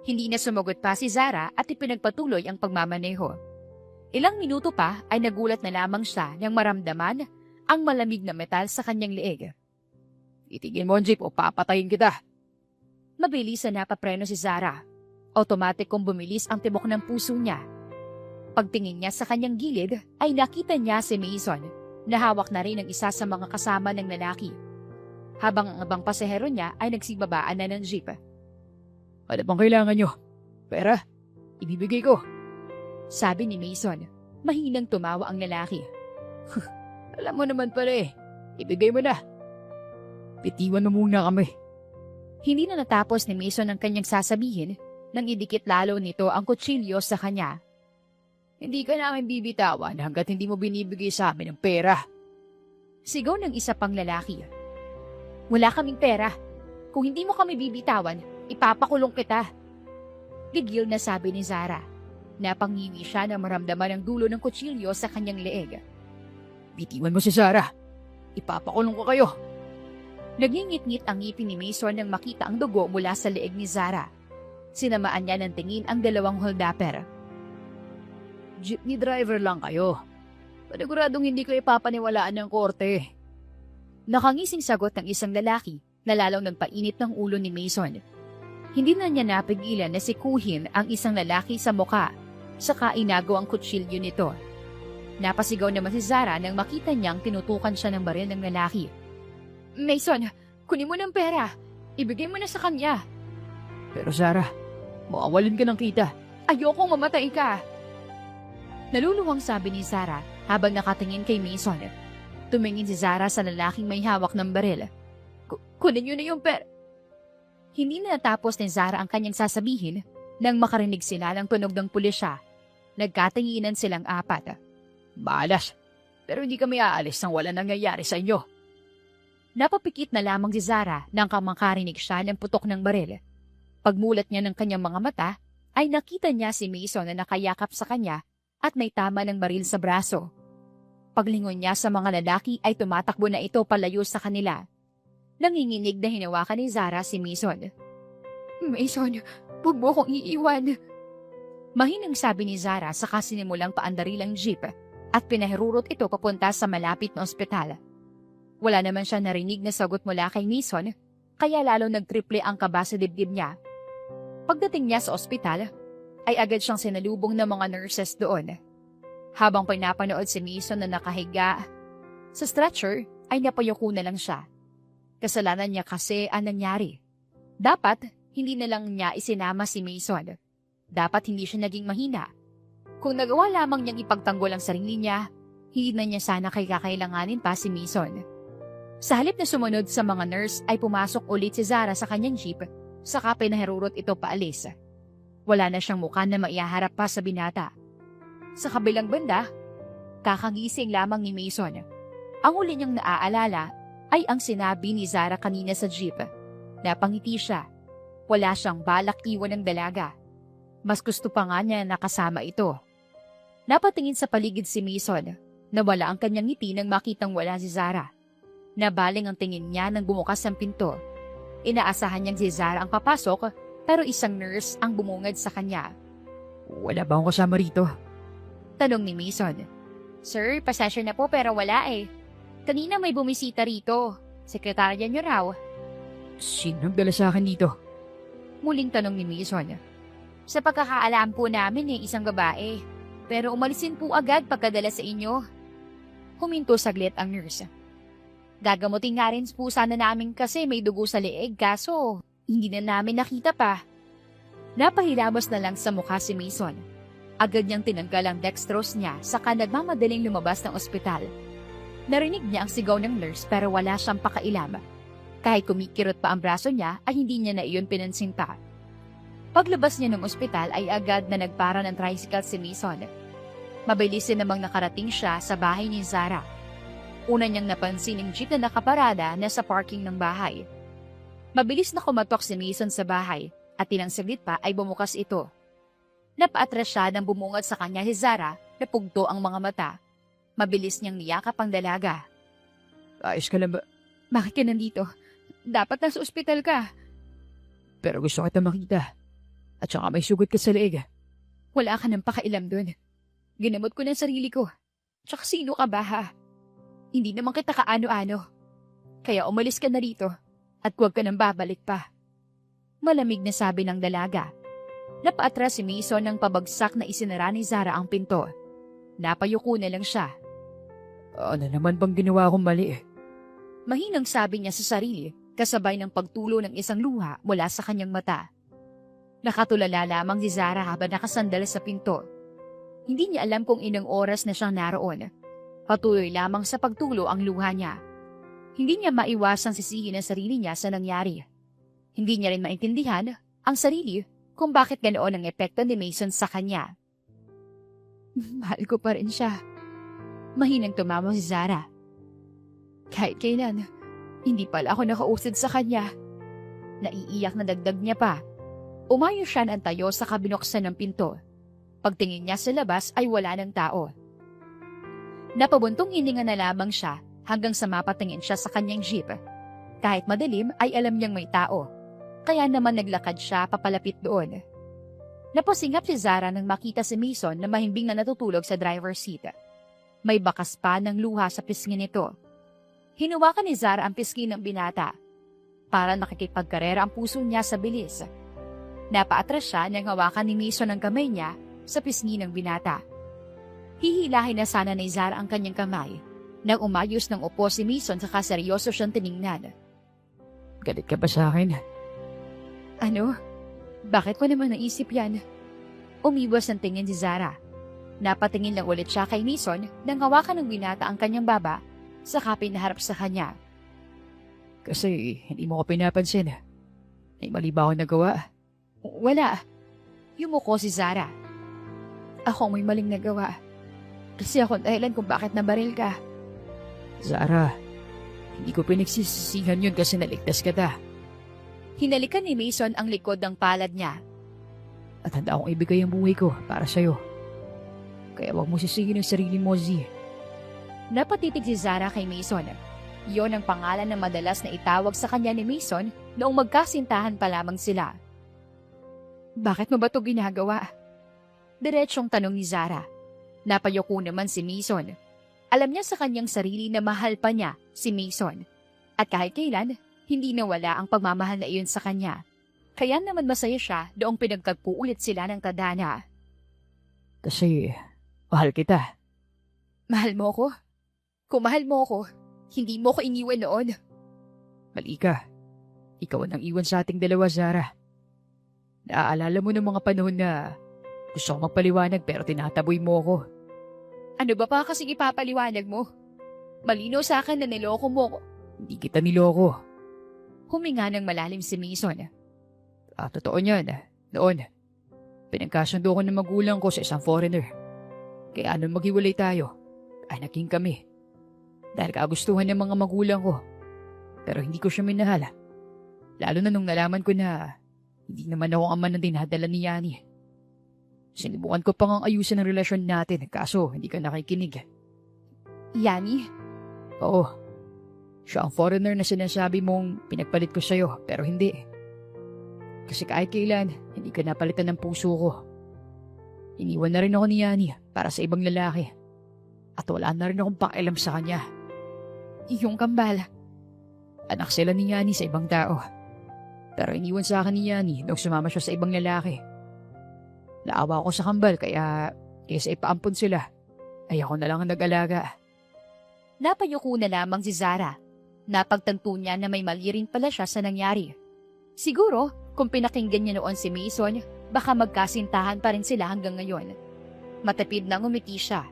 Hindi na sumagot pa si Zara at ipinagpatuloy ang pagmamaneho. Ilang minuto pa ay nagulat na lamang siya nang maramdaman ang malamig na metal sa kanyang leeg. Itigil mo ang jeep o papatayin kita. Mabilis na napapreno si Zara. Automatic kong bumilis ang tibok ng puso niya. Pagtingin niya sa kanyang gilid ay nakita niya si Mason na hawak na rin ang isa sa mga kasama ng lalaki. Habang ang ibang pasahero niya ay nagsibabaan na ng jeep. Ano bang kailangan nyo? Pera? Ibibigay ko. Sabi ni Mason. Mahinang tumawa ang lalaki. Alam mo naman pala eh. Ibigay mo na. Bitiwan mo muna kami. Hindi na natapos ni Mason ang kanyang sasabihin nang idikit lalo nito ang kutsilyo sa kanya. Hindi ka namin bibitawan hanggat hindi mo binibigay sa amin ng pera. Sigaw ng isa pang lalaki. Wala kaming pera. Kung hindi mo kami bibitawan, ipapakulong kita. Gigil na sabi ni Zara. Napangiwi siya na maramdaman ang dulo ng kutsilyo sa kanyang leeg. Bitiwan mo si Zara. Ipapakulong ko kayo. Nagingit-ngit ang ngipin ni Mason nang makita ang dugo mula sa leeg ni Zara. Sinamaan niya ng tingin ang dalawang holdapper. Jeepney driver lang kayo. Paniguradong hindi ko ipapaniwalaan ng korte. Nakangising sagot ng isang lalaki na lalong nagpainit ng ulo ni Mason. Hindi na niya napigilan na sikuhin ang isang lalaki sa muka, saka inago ang kutsilyo nito. Napasigaw naman si Zara nang makita niyang tinutukan siya ng baril ng lalaki. Mason, kunin mo ng pera. Ibigay mo na sa kanya. Pero Zara, mawawalin ka ng kita. Ayokong mamatay ka. Naluluwang sabi ni Zara habang nakatingin kay Mason. Tumingin si Zara sa lalaking may hawak ng baril. Kunin niyo na yung Hindi na natapos ni Zara ang kanyang sasabihin nang makarinig sila ng tunog ng pulisya. Nagkatinginan silang apat. Malas, pero hindi kami aalis nang wala nangyayari sa inyo. Napapikit na lamang si Zara nang makarinig siya ng putok ng baril. Pagmulat niya ng kanyang mga mata, ay nakita niya si Mason na nakayakap sa kanya at may tama ng baril sa braso. Paglingon niya sa mga lalaki ay tumatakbo na ito palayo sa kanila. Nanginginig na hinawakan ni Zara si Mason. Mason, huwag mo akong iiwan. Mahinang sabi ni Zara sa sinimulang paandarilang jeep at pinahirurot ito papunta sa malapit na ospital. Wala naman siya narinig na sagot mula kay Mason, kaya lalo nagtriple ang kaba sa dibdib niya. Pagdating niya sa ospital, ay agad siyang sinalubong ng mga nurses doon. Habang pinapanood si Mason na nakahiga sa stretcher, ay napayuko na lang siya. Kasalanan niya kasi ang nangyari. Dapat, hindi na lang niya isinama si Mason. Dapat hindi siya naging mahina. Kung nagawa lamang niyang ipagtanggol ang sarili niya, hindi na niya sana kakailanganin pa si Mason. Sa halip na sumunod sa mga nurse ay pumasok ulit si Zara sa kanyang jeep, saka pinahirurot ito paalis. Wala na siyang mukha na maiharap pa sa binata. Sa kabilang banda, kakagising lamang ni Mason. Ang huli niyang naaalala ay ang sinabi ni Zara kanina sa jeep. Napangiti siya. Wala siyang balak iwan ng dalaga. Mas gusto pa nga niya na nakasama ito. Napatingin sa paligid si Mason. Nawala ang kanyang ngiti nang makitang wala si Zara. Nabaling ang tingin niya nang bumukas ang pinto. Inaasahan niyang si Zara ang papasok, pero isang nurse ang bumungad sa kanya. Wala ba akong kasama rito? Tanong ni Mason. Sir, pasensya na po pero wala eh. Kanina may bumisita rito. Sekretarya niyo raw. Sino nagdala sa akin dito? Muling tanong ni Mason. Sa pagkakaalam po namin isang babae. Pero umalisin po agad pagkadala sa inyo. Huminto saglit ang nurse. Gagamutin nga rin po sana namin kasi may dugo sa leeg kaso hindi na namin nakita pa. Napahilamos na lang sa mukha si Mason. Agad niyang tinanggal ang dextrose niya saka nagmamadaling lumabas ng ospital. Narinig niya ang sigaw ng nurse pero wala siyang pakailam. Kahit kumikirot pa ang braso niya ay hindi niya na iyon pinansin pa. Paglabas niya ng ospital ay agad na nagpara ng tricycle si Mason. Mabilis din namang nakarating siya sa bahay ni Zara. Una niyang napansin ang jeep na nakaparada na sa parking ng bahay. Mabilis na kumatok si Mason sa bahay at ilang saglit pa ay bumukas ito. Napaatras siya nang bumungad sa kanya si Zara na pugto ang mga mata. Mabilis niyang niyakap ang dalaga. Ayos ka lang ba? Bakit ka nandito? Dapat nasa ospital ka. Pero gusto kita makita. At saka may sugat ka sa leeg. Wala ka nang pakailam dun. Ginamot ko ng sarili ko. Tsaka sino ka ba ha? Hindi naman kita kaano-ano. Kaya umalis ka na rito at huwag ka nang babalik pa. Malamig na sabi ng dalaga. Napaatras si Mason nang pabagsak na isinara ni Zara ang pinto. Napayuko na lang siya. Ano naman bang ginawa kong mali? Mahinang sabi niya sa sarili, kasabay ng pagtulo ng isang luha mula sa kanyang mata. Nakatulala lamang si Zara habang nakasandal sa pinto. Hindi niya alam kung ilang oras na siyang naroon. Patuloy lamang sa pagtulo ang luha niya. Hindi niya maiwasang sisihin ang sarili niya sa nangyari. Hindi niya rin maintindihan ang sarili kung bakit ganoon ang epekto ni Mason sa kanya. Mahal ko pa rin siya. Mahinang tumawa si Zara. Kahit kailan, hindi pala ako nakausad sa kanya. Naiiyak na dagdag niya pa. Umayo siya ng tayo sa kabinuksan ng pinto. Pagtingin niya sa labas ay wala ng tao. Napabuntong hininga na lamang siya hanggang sa mapatingin siya sa kanyang jeep. Kahit madilim ay alam niyang may tao. Kaya naman naglakad siya papalapit doon. Napasingap si Zara nang makita si Mason na mahimbing na natutulog sa driver's seat. May bakas pa ng luha sa pisngi nito. Hinuwakan ni Zara ang pisngi ng binata. Para nakikipagkarera ang puso niya sa bilis. Napaatras siya nang hawakan ni Mason ang kamay niya sa pisngi ng binata. Hihilahin na sana ni Zara ang kanyang kamay nang umayos ng upo si Mason saka seryoso siyang tiningnan. Galit ka ba sa akin? Ano? Bakit mo naman naisip yan? Umiwas ang tingin si Zara. Napatingin lang ulit siya kay Mason nang hawakan ng binata ang kanyang baba, saka pinaharap sa kanya. Kasi hindi mo ko pinapansin. May mali ba ako nagawa? Wala. Yumuko si Zara. Ako may maling nagawa. Kasi ako dahilan kung bakit nabaril ka. Zara, hindi ko pinagsisisihan yun kasi naligtas kita. Hinalikan ni Mason ang likod ng palad niya. At handa akong ibigay ang buhay ko para sa'yo. Kaya wag mo sisihin ang sarili mo, Z. Napatitig si Zara kay Mason. Iyon ang pangalan na madalas na itawag sa kanya ni Mason noong magkasintahan pa lamang sila. Bakit mo ba ito ginagawa? Diretsyong tanong ni Zara. Napayoko naman si Mason. Alam niya sa kanyang sarili na mahal pa niya si Mason. At kahit kailan, hindi nawala ang pagmamahal na iyon sa kanya. Kaya naman masaya siya doong pinagtagpo ulit sila ng tadhana. Kasi mahal kita. Mahal mo ko? Kung mahal mo ko, hindi mo ko iniwan noon. Mali ka. Ikaw ang iwan sa ating dalawa, Zara. Naaalala mo ng mga panahon na gusto ko magpaliwanag pero tinataboy mo ako. Ano ba pa kasing ipapaliwanag mo? Malino sa akin na niloko mo ko. Hindi kita niloko. Huminga ng malalim si Mason. Totoo niyan. Noon, pinagkasundo ko ng magulang ko sa isang foreigner. Kaya nung maghiwalay tayo, ay naging kami. Dahil kagustuhan ng mga magulang ko. Pero hindi ko siya minahal. Lalo na nung nalaman ko na hindi naman ako ama ng dinadala ni Yani. Sinubukan ko pa ngang ayusin ang relasyon natin, kaso hindi ka nakikinig. Yani? Oo. Siya ang foreigner na sinasabi mong pinagpalit ko sa'yo, pero hindi. Kasi kahit kailan, hindi ka napalitan ng puso ko. Iniwan na rin ako ni Yani para sa ibang lalaki. At wala na rin akong pakialam sa kanya. Iyong kambal. Anak sila ni Yani sa ibang tao. Pero iniwan sa akin ni Yani nung sumama siya sa ibang lalaki. Naawa ako sa kambal kaya kaysa ipaampun sila, ay ako na lang ang nag-alaga. Napayuko na lamang si Zara. Napagtanto niya na may mali rin pala siya sa nangyari. Siguro, kung pinakinggan niya noon si Mason, baka magkasintahan pa rin sila hanggang ngayon. Matapid na ngumiti siya.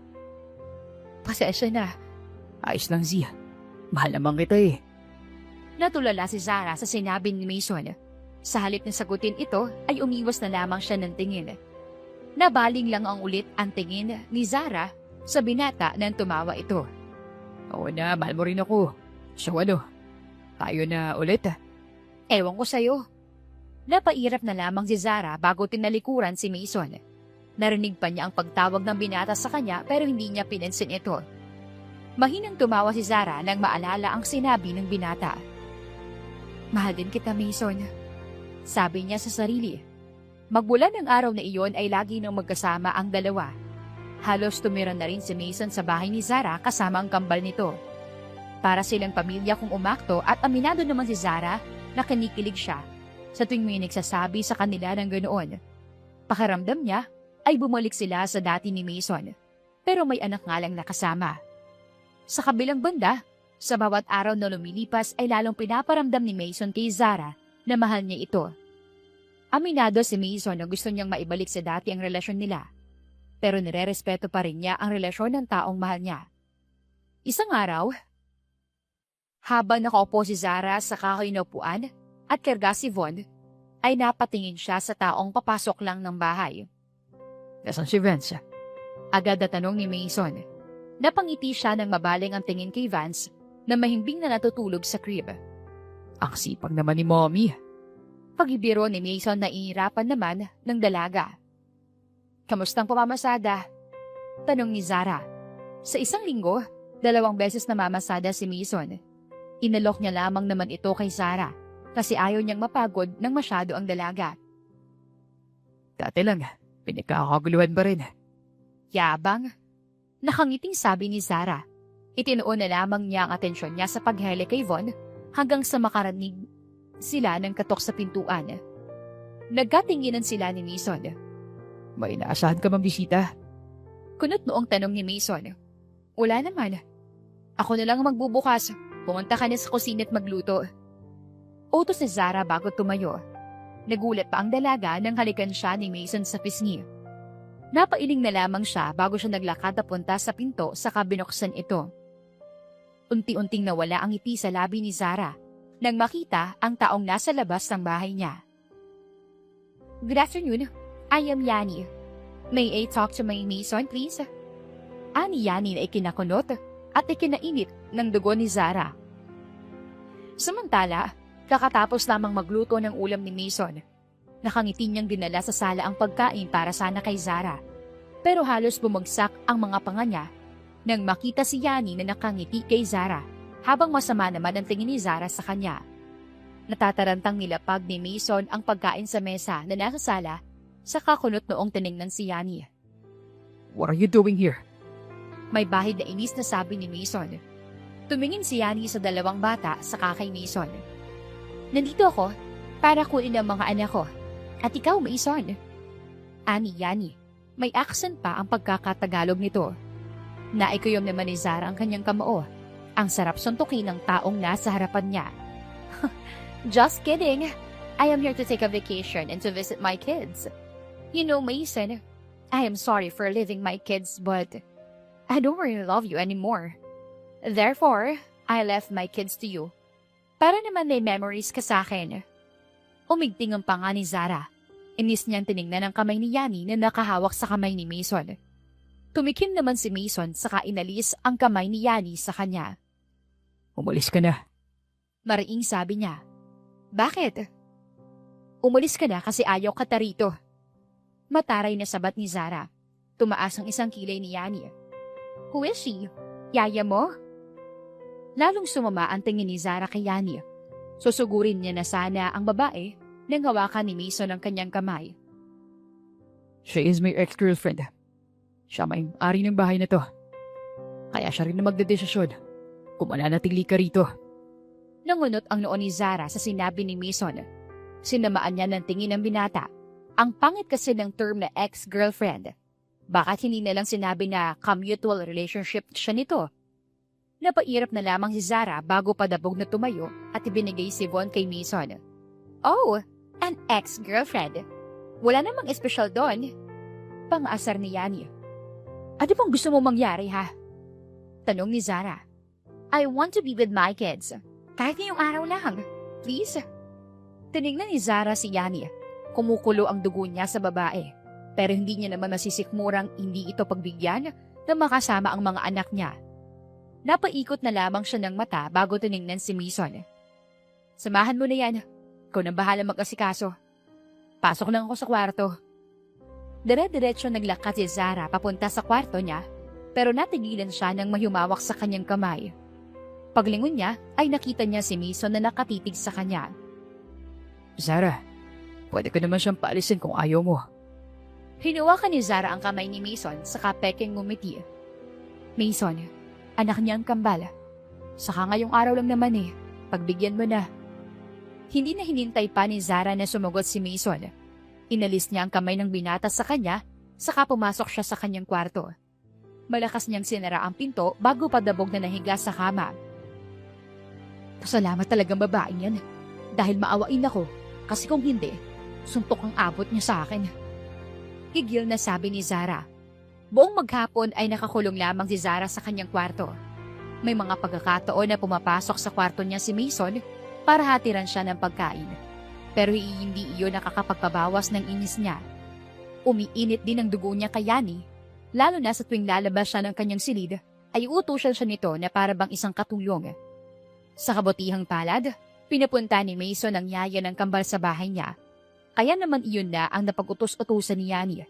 Pasensya na. Ayos lang, Zia. Mahal naman kita eh. Natulala si Zara sa sinabi ni Mason. Sa halip na sagutin ito, ay umiwas na lamang siya ng tingin. Nabaling lang ang ulit ang tingin ni Zara sa binata nang tumawa ito. Oo na, mahal mo rin ako. So ano, tayo na ulit ah. Ewan ko sa'yo. Napairap na lamang si Zara bago tinalikuran si Mason. Narinig pa niya ang pagtawag ng binata sa kanya pero hindi niya pinansin ito. Mahinang tumawa si Zara nang maalala ang sinabi ng binata. Mahal din kita, Mason. Sabi niya sa sarili. Magmula ng araw na iyon ay lagi nang magkasama ang dalawa. Halos tumira na rin si Mason sa bahay ni Zara kasama ang kambal nito. Para silang pamilya kung umakto at aminado naman si Zara na kinikilig siya sa tuwing may nagsasabi sa kanila ng ganoon. Pakiramdam niya ay bumalik sila sa dati ni Mason, pero may anak nga lang nakasama. Sa kabilang banda, sa bawat araw na lumilipas ay lalong pinaparamdam ni Mason kay Zara na mahal niya ito. Aminado si Mason na gusto niyang maibalik sa dati ang relasyon nila, pero nirerespeto pa rin niya ang relasyon ng taong mahal niya. Isang araw, habang nakaupo si Zara sa kahoy na upuan at karga si Von, ay napatingin siya sa taong papasok lang ng bahay. Nasaan si Vance? Agad na tanong ni Mason. Napangiti siya nang mabaling ang tingin kay Vance na mahimbing na natutulog sa crib. Ang sipag naman ni Mommy. Pag-ibiro ni Mason na ihirapan naman ng dalaga. Kamustang pamamasada? Tanong ni Zara. Sa isang linggo, 2 beses na mamasada si Mason. Inalok niya lamang naman ito kay Zara kasi ayaw niyang mapagod ng masyado ang dalaga. Dati lang, pinagkakaguluhan pa rin. Yabang? Nakangiting sabi ni Zara. Itinuon na lamang niya ang atensyon niya sa paghele kay Von hanggang sa makarinig sila ng katok sa pintuan. Nagkatinginan sila ni Mason. May inaasahan ka bang bisita? Kunot noong tanong ni Mason. Wala naman. Ako na lang magbubukas. Pumunta ka na sa kusina at magluto. Utos ni Zara bago tumayo. Nagulat pa ang dalaga nang halikan siya ni Mason sa pisngi. Napailing na lamang siya bago siya naglakad papunta sa pinto saka binuksan ito. Unti-unting nawala ang ngiti sa labi ni Zara nang makita ang taong nasa labas ng bahay niya. Good afternoon. I am Yani. May I talk to my mason, please? Ani Yani na ikinakunot at ikinainit ng dugo ni Zara. Samantala, kakatapos lamang magluto ng ulam ni Mason, nakangiti niyang dinala sa sala ang pagkain para sana kay Zara. Pero halos bumagsak ang mga panga niya nang makita si Yani na nakangiti kay Zara habang masama naman ang tingin ni Zara sa kanya. Natatarantang nilapag ni Mason ang pagkain sa mesa na nasa sala sa kakunot noong tiningnan si Yani. What are you doing here? May bahid na inis na sabi ni Mason. Tumingin si Yani sa dalawang bata sa kay Mason. Nandito ako para kunin ang mga anak ko. At ikaw, Mason. Ani Yani. May accent pa ang pagkakatagalog nito. Naikuyom naman ni Zara ang kanyang kamao. Ang sarap suntukin ng taong nasa harapan niya. Just kidding. I am here to take a vacation and to visit my kids. You know, Mason, I am sorry for leaving my kids, but I don't really love you anymore. Therefore, I left my kids to you. Para naman may memories ka sa akin. Umigting ang panga ni Zara. Inis niyang tiningnan ang kamay ni Yani na nakahawak sa kamay ni Mason. Tumikim naman si Mason saka inalis ang kamay ni Yani sa kanya. Umalis ka na. Mariing sabi niya. Bakit? Umalis ka na kasi ayaw ka tarito. Mataray na sabat ni Zara. Tumaas ang isang kilay ni Yani. Who is she? Yaya mo? Lalong sumama ang tingin ni Zara kay Yani. Susugurin niya na sana ang babae nang hawakan ni Mason ang kanyang kamay. She is my ex-girlfriend. Siya may-ari ng bahay na to. Kaya siya rin na magdedesisyon kung mananatili ka rito. Nangunot ang noo ni Zara sa sinabi ni Mason. Sinamaan niya ng tingin ng binata. Ang pangit kasi ng term na ex-girlfriend. Bakit hindi na lang sinabi na ka-mutual relationship siya nito? Napairap na lamang si Zara bago padabog na tumayo at ibinigay si Von kay Mason. Oh, an ex-girlfriend. Wala namang espesyal doon. Pang-asar ni Yani. Ano bang gusto mo mangyari, ha? Tanong ni Zara. I want to be with my kids. Kahit ngayong araw lang. Please. Tinignan ni Zara si Yani. Kumukulo ang dugo niya sa babae. Pero hindi niya naman masisikmurang hindi ito pagbigyan na makasama ang mga anak niya. Napaikot na lamang siya ng mata bago tinignan si Mason. Samahan mo na yan. Ikaw nang bahala mag-asikaso. Pasok lang ako sa kwarto. Dire-diretso naglakad si Zara papunta sa kwarto niya, pero natigilan siya nang mahumawak sa kanyang kamay. Paglingon niya ay nakita niya si Mason na nakatitig sa kanya. Zara, pwede ko naman siyang paalisin kung ayaw mo. Hinawakan ni Zara ang kamay ni Mason saka pekeng ngumiti. Mason, anak niya ang kambal. Saka ngayong araw lang naman pagbigyan mo na. Hindi na hinintay pa ni Zara na sumagot si Mason. Inalis niya ang kamay ng binata sa kanya, saka pumasok siya sa kanyang kwarto. Malakas niyang sinara ang pinto bago padabog na nahiga sa kama. Pasalamat talagang babaeng yan. Dahil maawain ako, kasi kung hindi, suntok ang abot niya sa akin. Higil na sabi ni Zara. Buong maghapon ay nakakulong lamang si Zara sa kanyang kwarto. May mga pagkakataon na pumapasok sa kwarto niya si Mason para hatiran siya ng pagkain. Pero hindi iyon nakakapagpabawas ng inis niya. Umiinit din ang dugo niya kay Yani, lalo na sa tuwing lalabas siya ng kanyang silid, ay utusan siya nito na para bang isang katulong. Sa kabutihang palad, pinapunta ni Mason ang yaya ng kambal sa bahay niya. Kaya naman iyon na ang napag-utos-utusan ni Yani.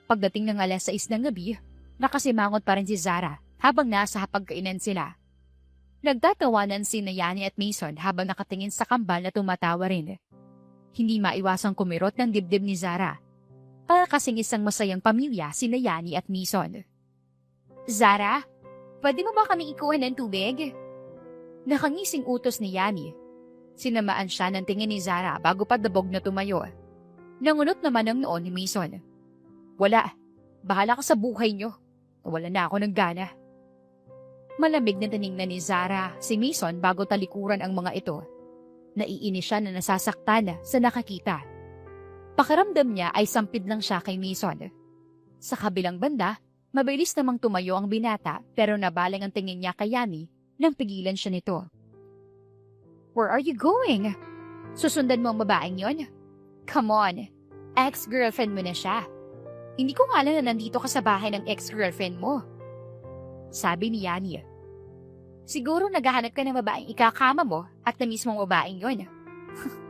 Pagdating ng 6:00 ng gabi, nakasimangot pa rin si Zara habang nasa hapagkainan sila. Nagtatawanan si Yani at Mason habang nakatingin sa kambal na tumatawa rin. Hindi maiwasang kumirot ng dibdib ni Zara. Para kasing isang masayang pamilya si Yani at Mason. Zara, pwede mo ba kami ikuha ng tubig? Nakangising utos ni Yani. Sinamaan siya ng tingin ni Zara bago padabog na tumayo. Nangunot naman ang noon ni Mason. Wala, bahala ka sa buhay niyo. Wala na ako ng gana. Malamig na tiningnan ni Zara si Mason bago talikuran ang mga ito. Naiinis siya na nasasaktan sa nakakita. Pakiramdam niya ay sampid lang siya kay Mason. Sa kabilang banda, mabilis namang tumayo ang binata pero nabaling ang tingin niya kay Yani nang pigilan siya nito. Where are you going? Susundan mo ang babaeng yon? Come on, ex-girlfriend mo na siya. Hindi ko nga alam na nandito ka sa bahay ng ex-girlfriend mo. Sabi ni Yani. Siguro naghahanap ka ng babaeng ikakama mo at na mismong babaeng yon.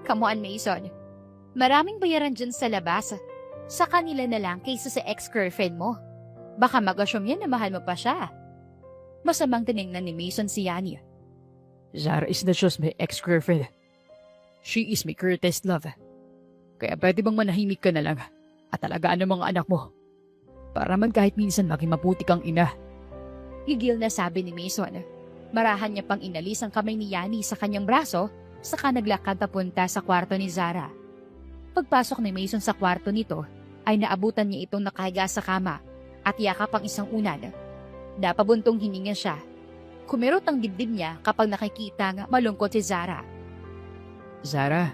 Come on, Mason. Maraming bayaran dyan sa labas. Sa kanila na lang kaysa sa ex-girlfriend mo. Baka mag-assume yan na mahal mo pa siya. Masamang tinignan ni Mason si Yani. Zara is not just my ex-girlfriend. She is my greatest love. Kaya pwede bang manahimik ka na lang at alagaan ang mga anak mo? Para man kahit minsan maging mabuti kang ina. Gigil na sabi ni Mason. Marahan niya pang inalis ang kamay ni Yani sa kanyang braso, saka naglakad papunta sa kwarto ni Zara. Pagpasok ni Mason sa kwarto nito, ay naabutan niya itong nakahiga sa kama at yakap ang isang unan. Napabuntong hininga siya. Kumirot ang dibdib niya kapag nakikita nga malungkot si Zara. Zara,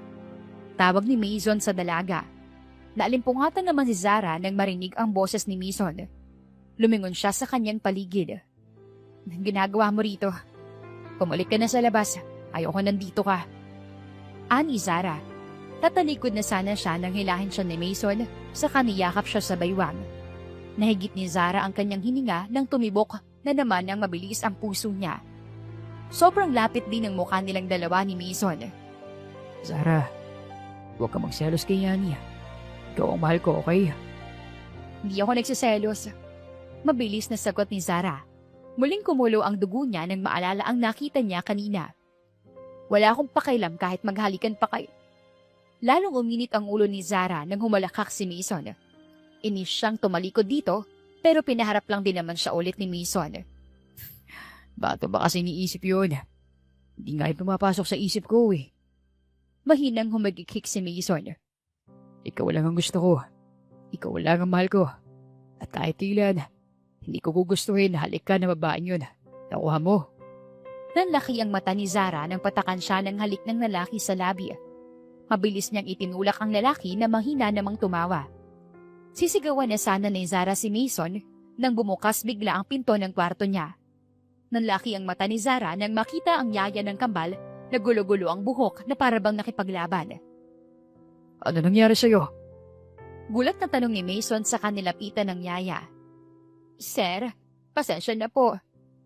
Tawag ni Mason sa dalaga. Naalimpungatan naman si Zara nang marinig ang boses ni Mason. Lumingon siya sa kanyang paligid. Ginagawa mo rito? Pumalik ka na sa labas. Ayoko nandito ka. Ani Zara. Tatalikod na sana siya nang hilahin siya ni Mason, saka niyakap siya sa baywang. Nahigit ni Zara ang kanyang hininga nang tumibok na naman ang mabilis ang puso niya. Sobrang lapit din ang mukha nilang dalawa ni Mason. Zara, huwag ka magselos kay Yani. Ikaw ang mahal ko, okay? Hindi ako nagsiselos. Mabilis na sagot ni Zara. Muling kumulo ang dugo niya nang maalala ang nakita niya kanina. Wala akong pakialam kahit maghalikan pa kayo. Lalong uminit ang ulo ni Zara nang humalakak si Mason. Inis siyang tumalikod dito, pero pinaharap lang din naman siya ulit ni Mason. Bato ba kasi niisip yun? Hindi nga yung pumapasok sa isip ko eh. Mahinang humagikik si Mason. Ikaw lang ang gusto ko. Ikaw lang ang mahal ko. At kahit ilan, hindi ko gugustuhin na halik ka na babaeng yun. Nakuha mo. Nanlaki ang mata ni Zara nang patakan siya ng halik ng lalaki sa labi. Mabilis niyang itinulak ang lalaki na mahina namang tumawa. Sisigawan na sana ni Zara si Mason nang bumukas bigla ang pinto ng kwarto niya. Nanlaki ang mata ni Zara nang makita ang yaya ng kambal na gulo-gulo ang buhok na parabang nakipaglaban. Ano nangyari sa'yo? Gulat na tanong ni Mason sa kanilapitan ng yaya. Sir, pasensya na po.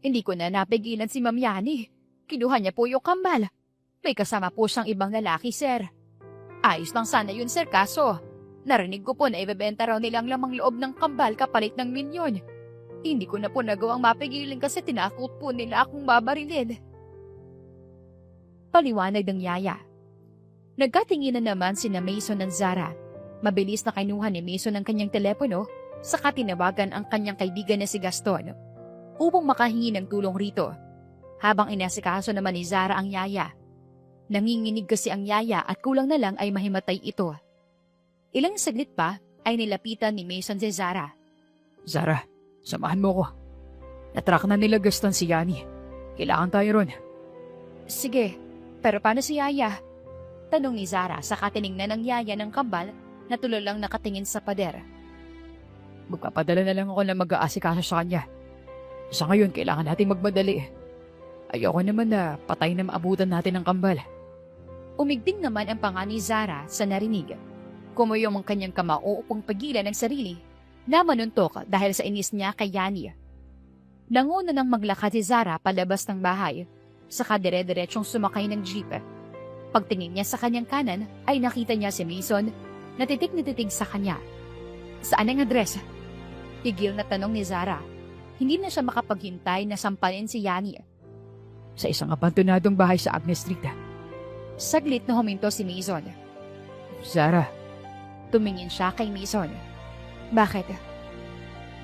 Hindi ko na napigilan si Ma'am Yani. Kinuha niya po yung kambal. May kasama po siyang ibang lalaki, sir. Ayos lang sana yun, sir, kaso narinig ko po na ibebenta raw nilang lamang loob ng kambal kapalit ng milyon. Hindi ko na po nagawang mapigilan kasi tinakot po nila akong babarilin. Paliwanag ng yaya. Nagkatinginan naman sina Mason at Zara. Mabilis na kinuha ni Mason ang kanyang telepono, saka tinawagan ang kanyang kaibigan na si Gaston upang makahingi ng tulong rito. Habang inasikaso naman ni Zara ang yaya. Nanginginig kasi ang yaya at kulang na lang ay mahimatay ito. Ilang saglit pa ay nilapitan ni Mason si Zara. Zara, samahan mo ko. Natrack na nila Gaston si Yani. Kailangan tayo ron. Sige, pero paano si yaya? Tanong ni Zara sa katiningnan ng yaya ng kambal na tululang nakatingin sa pader. Magpapadala na lang ako na mag-aasikaso sa kanya. Sa ngayon, kailangan nating magmadali. Ayoko naman na patay na maabutan natin ang kambal. Umigting naman ang panga ni Zara sa narinig. Kumuyong ang kanyang kamao upang pagilan ang sarili na manuntok dahil sa inis niya kay Yani. Nanguna nang maglakad si Zara palabas ng bahay, saka dire-diretsong sumakay ng jeep. Pagtingin niya sa kanyang kanan ay nakita niya si Mason na titig sa kanya. Saan ang address? Tigil na tanong ni Zara. Hindi na siya makapaghintay na sampalin si Yani. Sa isang abandonadong bahay sa Agnes Street. Saglit na huminto si Mason. Zara, tumingin siya kay Mason. Bakit?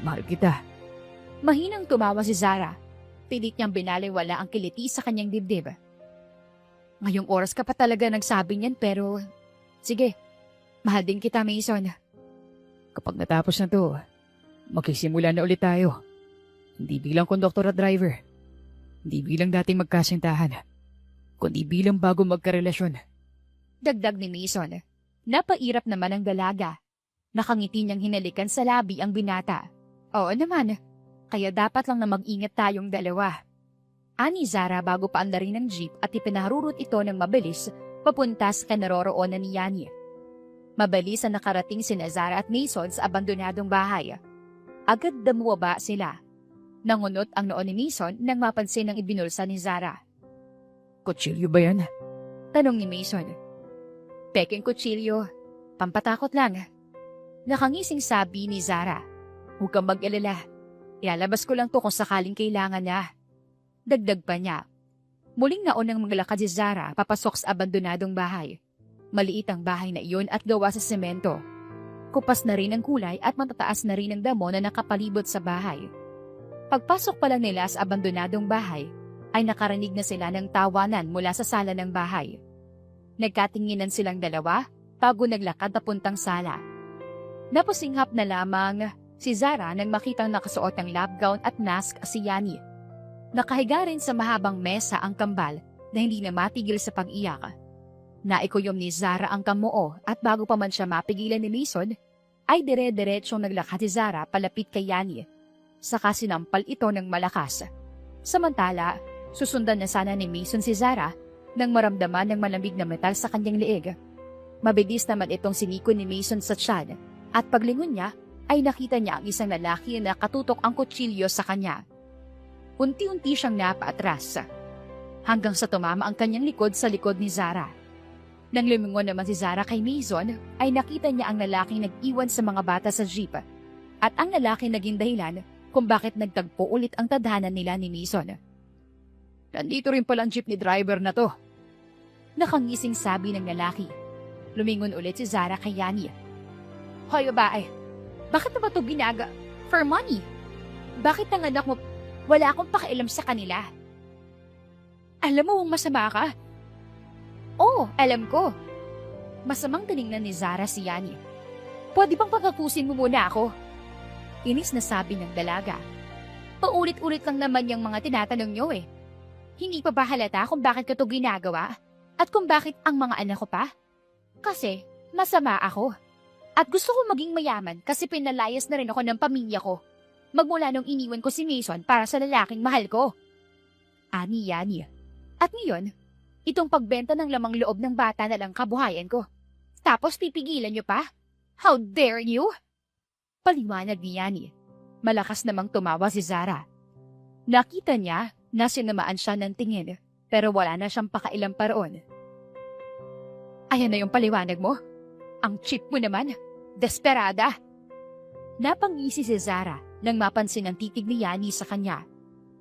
Mahal kita. Mahinang tumawa si Zara. Pilit niyang binaliwala ang kiliti sa kanyang dibdib. Ngayong oras ka pa talaga nagsabi niyan pero... Sige, mahal din kita, Mason. Kapag natapos na to, magsisimula na ulit tayo. Hindi bilang konduktor at driver. Hindi bilang dating magkasintahan. Kundi bilang bago magkarelasyon. Dagdag ni Mason. Napairap naman ang dalaga. Nakangiti niyang hinalikan sa labi ang binata. Oo naman, kaya dapat lang na mag-ingat tayong dalawa. Ani Zara bago pa andarin ng jeep at ipinarurot ito ng mabilis papunta sa kinaroroonan ni Yani. Mabilis na nakarating sina Zara at Mason sa abandonadong bahay. Agad damuwaba sila. Nangunot ang noon ni Mason nang mapansin ang ibinulsa ni Zara. Kutsilyo ba yan? Tanong ni Mason. Peking kutsilyo, pampatakot lang. Nakangising sabi ni Zara. Huwag kang mag-alala. Ilalabas ko lang to kung sakaling kailangan na. Dagdag pa niya. Muling naunang maglakad si Zara papasok sa abandonadong bahay. Maliit ang bahay na iyon at gawa sa semento. Kupas na rin ang kulay at matataas na rin ang damo na nakapalibot sa bahay. Pagpasok pa lang nila sa abandonadong bahay, ay nakarinig na sila ng tawanan mula sa sala ng bahay. Nagkatinginan silang dalawa bago naglakad papuntang sala. Napusinghap na lamang si Zara nang makitang nakasuot ng lab gown at mask si Yani. Nakahiga rin sa mahabang mesa ang kambal na hindi na matigil sa pag-iyak. Naikuyom ni Zara ang kamuo at bago pa man siya mapigilan ni Mason, ay dire-diretsong naglakad si Zara palapit kay Yani. Saka sinampal ito ng malakas. Samantala, susundan na sana ni Mason si Zara nang maramdaman ng malamig na metal sa kanyang liig. Mabilis naman itong siniko ni Mason sa tiyan at paglingon niya ay nakita niya ang isang lalaki na nakatutok ang kutsilyo sa kanya. Unti-unti siyang napaatras hanggang sa tumama ang kanyang likod sa likod ni Zara. Nang lumingon naman si Zara kay Mason ay nakita niya ang lalaking nag-iwan sa mga bata sa jeep at ang lalaki naging dahilan kung bakit nagtagpo ulit ang tadhana nila ni Mason. Nandito rin pala ang jeepney driver na to. Nakangising sabi ng lalaki. Lumingon ulit si Zara kay Yani. Hoy babae, bakit na ba ito ginaga? For money? Bakit ang anak mo, wala akong pakialam sa kanila? Alam mo kung masama ka? Oo, alam ko. Masamang tiningnan ni Zara si Yani. Pwede bang pagkapusin mo muna ako? Inis na sabi ng dalaga. Paulit-ulit lang naman yung mga tinatanong nyo eh. Hindi pa ba halata kung bakit ko ito ginagawa? At kung bakit ang mga anak ko pa? Kasi masama ako. At gusto ko maging mayaman kasi pinalayas na rin ako ng pamilya ko. Magmula nung iniwan ko si Mason para sa lalaking mahal ko. Ani Yani. At ngayon, itong pagbenta ng lamang loob ng bata na lang kabuhayan ko. Tapos pipigilan nyo pa? How dare you? Paliwanag ni Yani. Malakas namang tumawa si Zara. Nakita niya na sinamaan siya ng tingin pero wala na siyang pakailam pa roon. Ayan na yung paliwanag mo? Ang cheap mo naman. Desperada. Napangisi si Zara nang mapansin ang titig ni Yani sa kanya.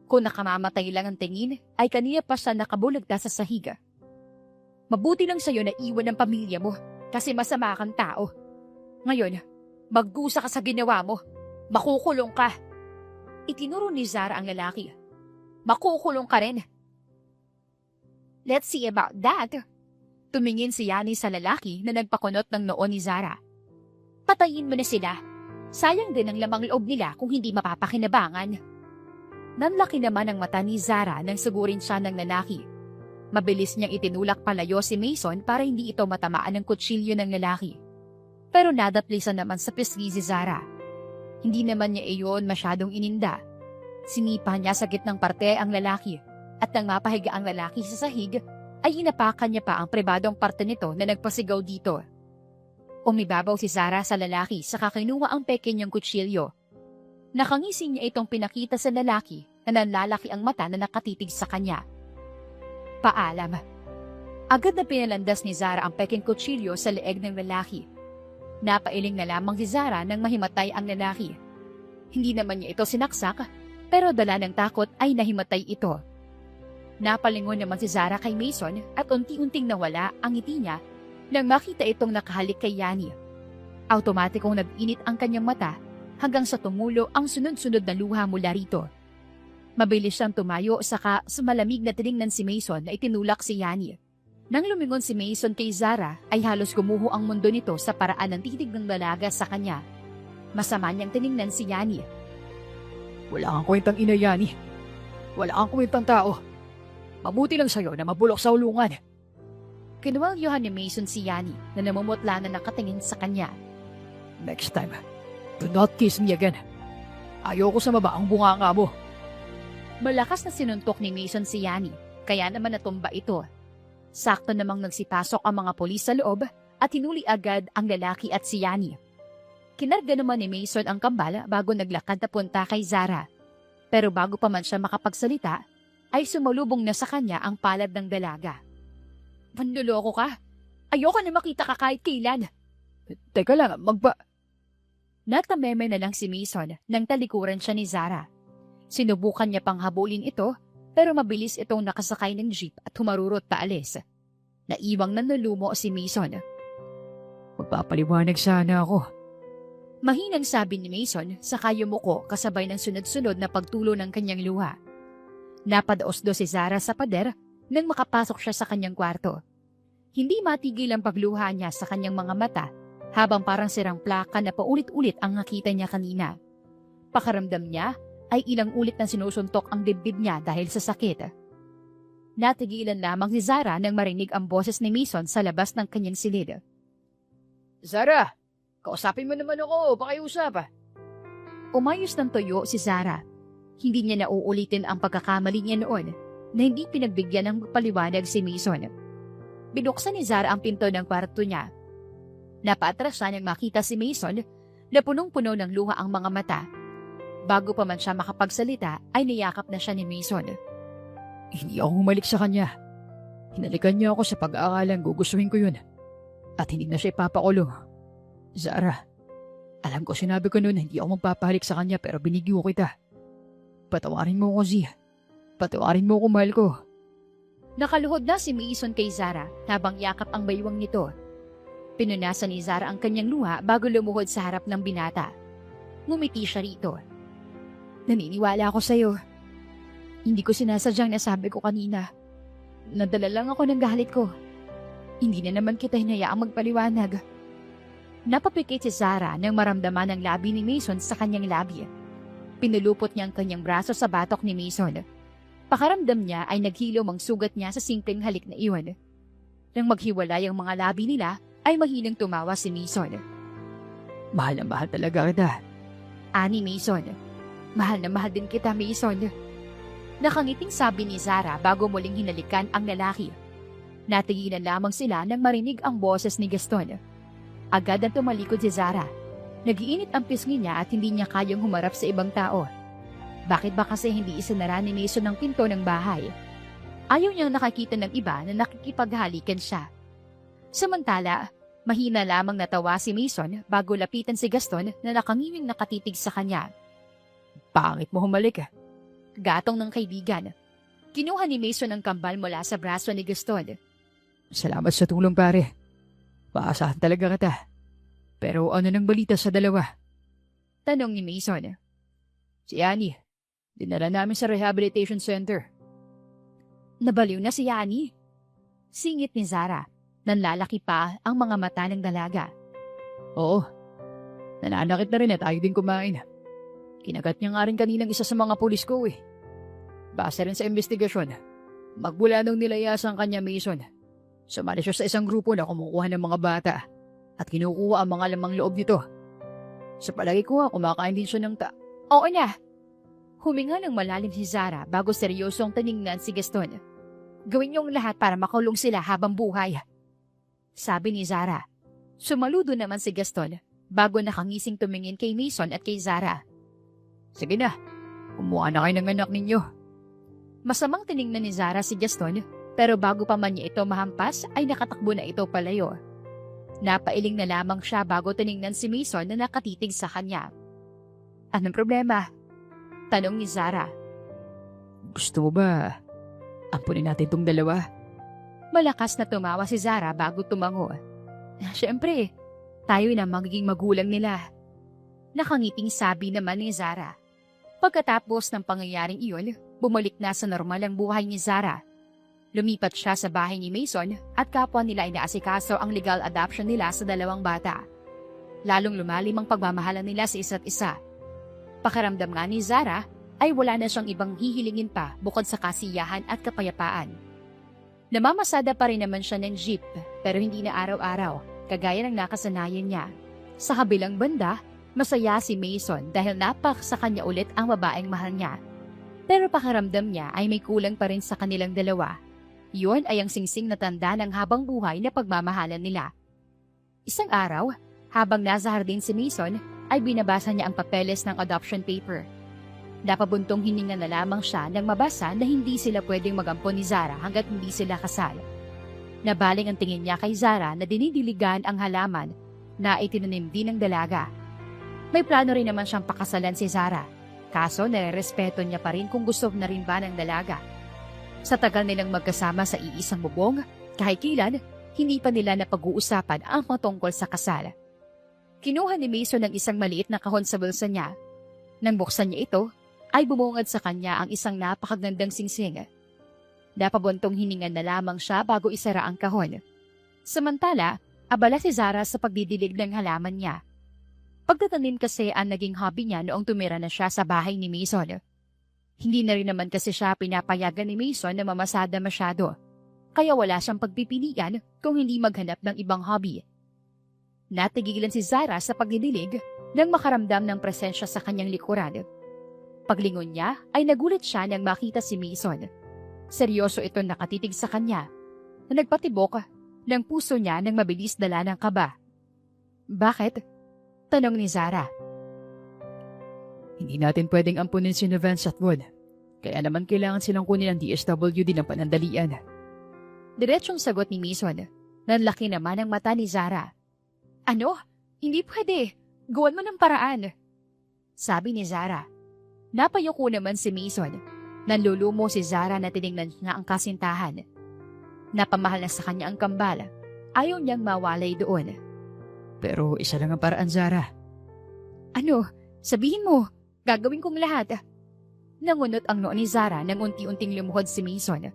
Kung nakamamatay lang ang tingin, ay kanina pa siya nakabulagta sa sahiga. Mabuti lang sa'yo na iwan ang pamilya mo kasi masama kang tao. Ngayon, magdusa ka sa ginawa mo. Makukulong ka. Itinuro ni Zara ang lalaki. Makukulong ka rin. Let's see about that. Tumingin si Yani sa lalaki na nagpakunot ng noo ni Zara. Patayin mo na sila. Sayang din ang lamang loob nila kung hindi mapapakinabangan. Nanlaki naman ang mata ni Zara nang sugurin siya ng lalaki. Mabilis niyang itinulak palayo si Mason para hindi ito matamaan ng kutsilyo ng lalaki. Pero nadaplisan naman sa pisngi si Zara. Hindi naman niya iyon masyadong ininda. Sinipa niya sa gitnang parte ang lalaki at nang mapahiga ang lalaki sa sahig, ay inapakan niya pa ang pribadong parte nito na nagpasigaw dito. Umibabaw si Zara sa lalaki saka kinuha ang peke niyang kutsilyo. Nakangising niya itong pinakita sa lalaki na nanlalaki ang mata na nakatitig sa kanya. Paalam. Agad na pinalandas ni Zara ang peking kutsilyo sa leeg ng lalaki. Napailing na lamang si Zara nang mahimatay ang lalaki. Hindi naman niya ito sinaksak, pero dala ng takot ay nahimatay ito. Napalingon naman si Zara kay Mason at unti-unting nawala ang ngiti niya nang makita itong nakahalik kay Yani. Automatikong nag-init ang kanyang mata hanggang sa tumulo ang sunod-sunod na luha mula rito. Mabilis siyang tumayo saka sa malamig na tiningnan si Mason na itinulak si Yani. Nang lumingon si Mason kay Zara ay halos gumuho ang mundo nito sa paraan ng titig ng dalaga sa kanya. Masama niyang tiningnan si Yani. Wala kang kwentang ina, Yani. Wala kang kwentang tao. Mabuti lang sa'yo na mabulok sa ulungan. Kinuwalyohan ni Mason si Yani na namumutla na nakatingin sa kanya. Next time, do not kiss me again. Ayoko sa mabaang bunganga mo. Malakas na sinuntok ni Mason si Yani, kaya naman natumba ito. Sakto namang nagsipasok ang mga pulis sa loob at hinuli agad ang lalaki at si Yani. Kinarga naman ni Mason ang kambal bago naglakad na punta kay Zara. Pero bago pa man siya makapagsalita, ay sumalubong na sa kanya ang palad ng dalaga. Manloloko ka? Ayoko na makita ka kahit kailan. Teka lang, Natameme na lang si Mason nang talikuran siya ni Zara. Sinubukan niya pang habulin ito, pero mabilis itong nakasakay ng jeep at humarurot paalis. Naiwang nanlulumo si Mason. Magpapaliwanag sana ako. Mahinang sabi ni Mason sa kayumuko kasabay ng sunod-sunod na pagtulo ng kanyang luha. Napadaos-do si Zara sa pader nang makapasok siya sa kanyang kwarto. Hindi matigil ang pagluha niya sa kanyang mga mata habang parang sirang plaka na paulit-ulit ang nakita niya kanina. Pakaramdam niya ay ilang ulit na sinusuntok ang dibdib niya dahil sa sakit. Natigilan lamang si Zara nang marinig ang boses ni Mason sa labas ng kanyang silid. Zara, kausapin mo naman ako, pakiusap. Umayos ng tuyo si Zara. Hindi niya nauulitin ang pagkakamali niya noon na hindi pinagbigyan ng paliwanag si Mason. Binuksan ni Zara ang pinto ng kwarto niya. Napaatras siya nang makita si Mason na punong-puno ng luha ang mga mata. Bago pa man siya makapagsalita ay niyakap na siya ni Mason. Hindi ako humalik sa kanya. Hinalikan niya ako sa pag-aakalang gugustuhin ko yun. At hindi na siya ipapakulong. Zara, alam ko sinabi ko noon na hindi ako magpapahalik sa kanya pero binigyo kita. Patawarin mo ako, Zia. Patawarin mo ako, mahal ko. Nakaluhod na si Mason kay Zara habang yakap ang baywang nito. Pinunasan ni Zara ang kanyang luha bago lumuhod sa harap ng binata. Ngumiti siya rito. Naniniwala ako sa'yo. Hindi ko sinasadyang nasabi ko kanina. Nadala lang ako ng galit ko. Hindi na naman kita hinayaang magpaliwanag. Napapikit si Zara nang maramdaman ang labi ni Mason sa kanyang labi. Pinulupot niya ang kanyang braso sa batok ni Mason. Pakaramdam niya ay naghilom ang sugat niya sa simpleng halik na iyon. Nang maghiwalay ang mga labi nila, ay mahinang tumawa si Mason. Mahal na mahal talaga kita. Ani Mason. Mahal na mahal din kita, Mason. Nakangiting sabi ni Zara bago muling hinalikan ang lalaki. Natigilan lamang sila nang marinig ang boses ni Gaston. Agad na tumalikod si Zara. Nagiinit ang pisngi niya at hindi niya kayang humarap sa ibang tao. Bakit ba kasi hindi isinara ni Mason ang pinto ng bahay? Ayaw niyang nakakita ng iba na nakikipaghalikan siya. Samantala, mahina lamang natawa si Mason bago lapitan si Gaston na nakangiwing nakatitig sa kanya. Pangit mo humalik. Gatong ng kaibigan. Kinuha ni Mason ang kambal mula sa braso ni Gaston. Salamat sa tulong, pare. Paasahan talaga kita. Pero ano nang balita sa dalawa? Tanong ni Mason. Si Annie, dinala namin sa rehabilitation center. Nabaliw na si Annie. Singit ni Zara. Nanlalaki pa ang mga mata ng dalaga. Oo. Nananakit na rin at ayaw din kumain. Kinagat niya nga rin kaninang isa sa mga pulis ko eh. Base rin sa investigasyon, magmula nung nilayasan kanya Mason, sumali siya sa isang grupo na kumukuha ng mga bata at kinukuha ang mga lamang loob nito. Sa palagi ko kumakain din siya ng Oo na. Huminga ng malalim si Zara bago seryosong tiningnan si Gaston. Gawin niyong lahat para makulong sila habang buhay. Sabi ni Zara. Sumaludo naman si Gaston bago nakangising tumingin kay Mason at kay Zara. Sige na, kumuha na kayo ng anak ninyo. Masamang tiningnan ni Zara si Gaston pero bago pa man niya ito mahampas ay nakatakbo na ito palayo. Napailing na lamang siya bago tiningnan si Mason na nakatitig sa kanya. Anong problema? Tanong ni Zara. Gusto mo ba ampunin natin tong dalawa? Malakas na tumawa si Zara bago tumango. Siyempre, tayo na magiging magulang nila. Nakangiting sabi naman ni Zara. Pagkatapos ng pangyayaring iyon, bumalik na sa normal ang buhay ni Zara. Lumipat siya sa bahay ni Mason at kapwa nila ay naasikaso ang legal adoption nila sa dalawang bata. Lalong lumalim ang pagmamahalan nila sa isa't isa. Pakiramdam nga ni Zara ay wala na siyang ibang hihilingin pa bukod sa kasiyahan at kapayapaan. Namamasada pa rin naman siya ng jeep pero hindi na araw-araw, kagaya ng nakasanayan niya. Sa kabilang banda, masaya si Mason dahil napak sa kanya ulit ang babaeng mahal niya. Pero pakiramdam niya ay may kulang pa rin sa kanilang dalawa. Yun ay ang singsing na tanda ng habang buhay na pagmamahalan nila. Isang araw, habang nasa hardin si Mason, ay binabasa niya ang papeles ng adoption paper. Napabuntong hininga na lamang siya nang mabasa na hindi sila pwedeng magampon ni Zara hanggat hindi sila kasal. Nabaling ang tingin niya kay Zara na dinidiligan ang halaman na itinanim din ng dalaga. May plano rin naman siyang pakasalan si Zara, kaso nare-respeto niya pa rin kung gusto na rin ba ng dalaga. Sa tagal nilang magkasama sa iisang bubong, kahit kailan, hindi pa nila napag-uusapan ang patungkol sa kasal. Kinuha ni Mason ng isang maliit na kahon sa bulsa niya. Nang buksan niya ito, ay bumungad sa kanya ang isang napakagandang singsing. Napabuntong hiningan na lamang siya bago isara ang kahon. Samantala, abala si Zara sa pagdidilig ng halaman niya. Pagtatanim kasi ang naging hobby niya noong tumira na siya sa bahay ni Mason. Hindi na rin naman kasi siya pinapayagan ni Mason na mamasada masyado, kaya wala siyang pagpipilian kung hindi maghanap ng ibang hobby. Natigilan si Zara sa pagdidilig nang makaramdam ng presensya sa kanyang likuran. Paglingon niya ay nagulat siya nang makita si Mason. Seryoso ito nakatitig sa kanya na nagpatibok ng puso niya nang mabilis dala ng kaba. "Bakit?" tanong ni Zara. Hindi natin pwedeng ampunin si Vance at Von. Kaya naman kailangan silang kunin ng DSWD ng panandalian. Diretsong sagot ni Mason. Nanlaki naman ang mata ni Zara. "Ano? Hindi pwede. Gawan mo ng paraan," sabi ni Zara. Napayuko naman si Mason. Nanlulumo si Zara na tinignan niya ang kasintahan. Napamahal na sa kanya ang kambal. Ayaw niyang mawalay doon. Pero isa lang ang paraan, Zara. "Ano? Sabihin mo. Gagawin kong lahat." Nangunot ang noo ni Zara nang unti-unting lumuhod si Mason.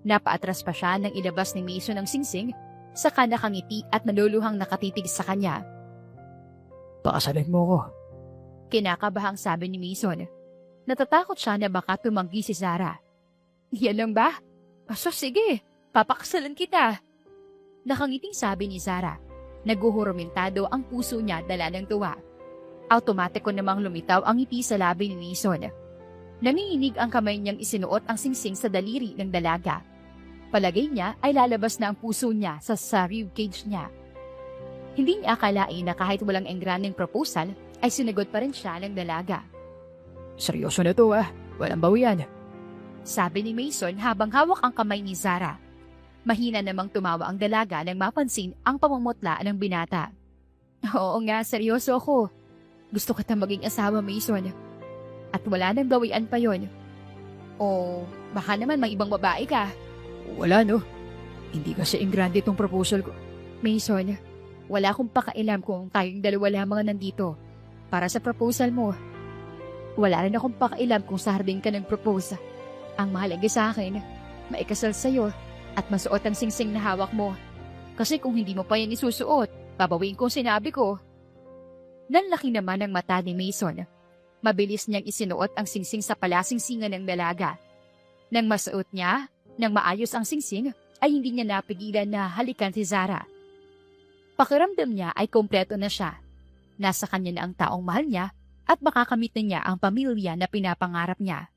Napaatras pa siya nang ilabas ni Mason ang singsing, saka nakangiti at naluluhang nakatitig sa kanya. "Pakasalan mo ko." Kinakabahang sabi ni Mason. Natatakot siya na baka tumanggi si Zara. "Yan lang ba? Aso sige, papakasalan kita." Nakangiting sabi ni Zara. Naguhurumintado ang puso niya dala ng tuwa. Automatiko namang lumitaw ang ngiti sa labi ni Mason. Nanginginig ang kamay niyang isinuot ang singsing sa daliri ng dalaga. Palagay niya ay lalabas na ang puso niya sa ribcage niya. Hindi niya akalain na kahit walang engraneng proposal, ay sinagot pa rin siya ng dalaga. "Seryoso na to Walang bawian." Sabi ni Mason habang hawak ang kamay ni Zara. Mahina namang tumawa ang dalaga nang mapansin ang pamumutla ng binata. "Oo nga, seryoso ako. Gusto kita maging asawa, Mason. At wala nang bawian pa yon. O baka naman may ibang babae ka." "Wala no. Hindi kasi engrande itong proposal ko." "Mason, wala akong pakailam kung tayong dalawa lamang nandito para sa proposal mo. Wala rin akong pakailam kung sa hardin ka nag-propose. Ang mahalaga sa akin, maikasal sa'yo at masuot ang singsing na hawak mo. Kasi kung hindi mo pa yan isusuot, babawiin kong sinabi ko." Nanlaki naman ang mata ni Mason. Mabilis niyang isinuot ang singsing sa palasingsingan ng dalaga. Nang masuot niya, nang maayos ang singsing, ay hindi niya napigilan na halikan si Zara. Pakiramdam niya ay kompleto na siya. Nasa kanya na ang taong mahal niya at makakamit na niya ang pamilya na pinapangarap niya.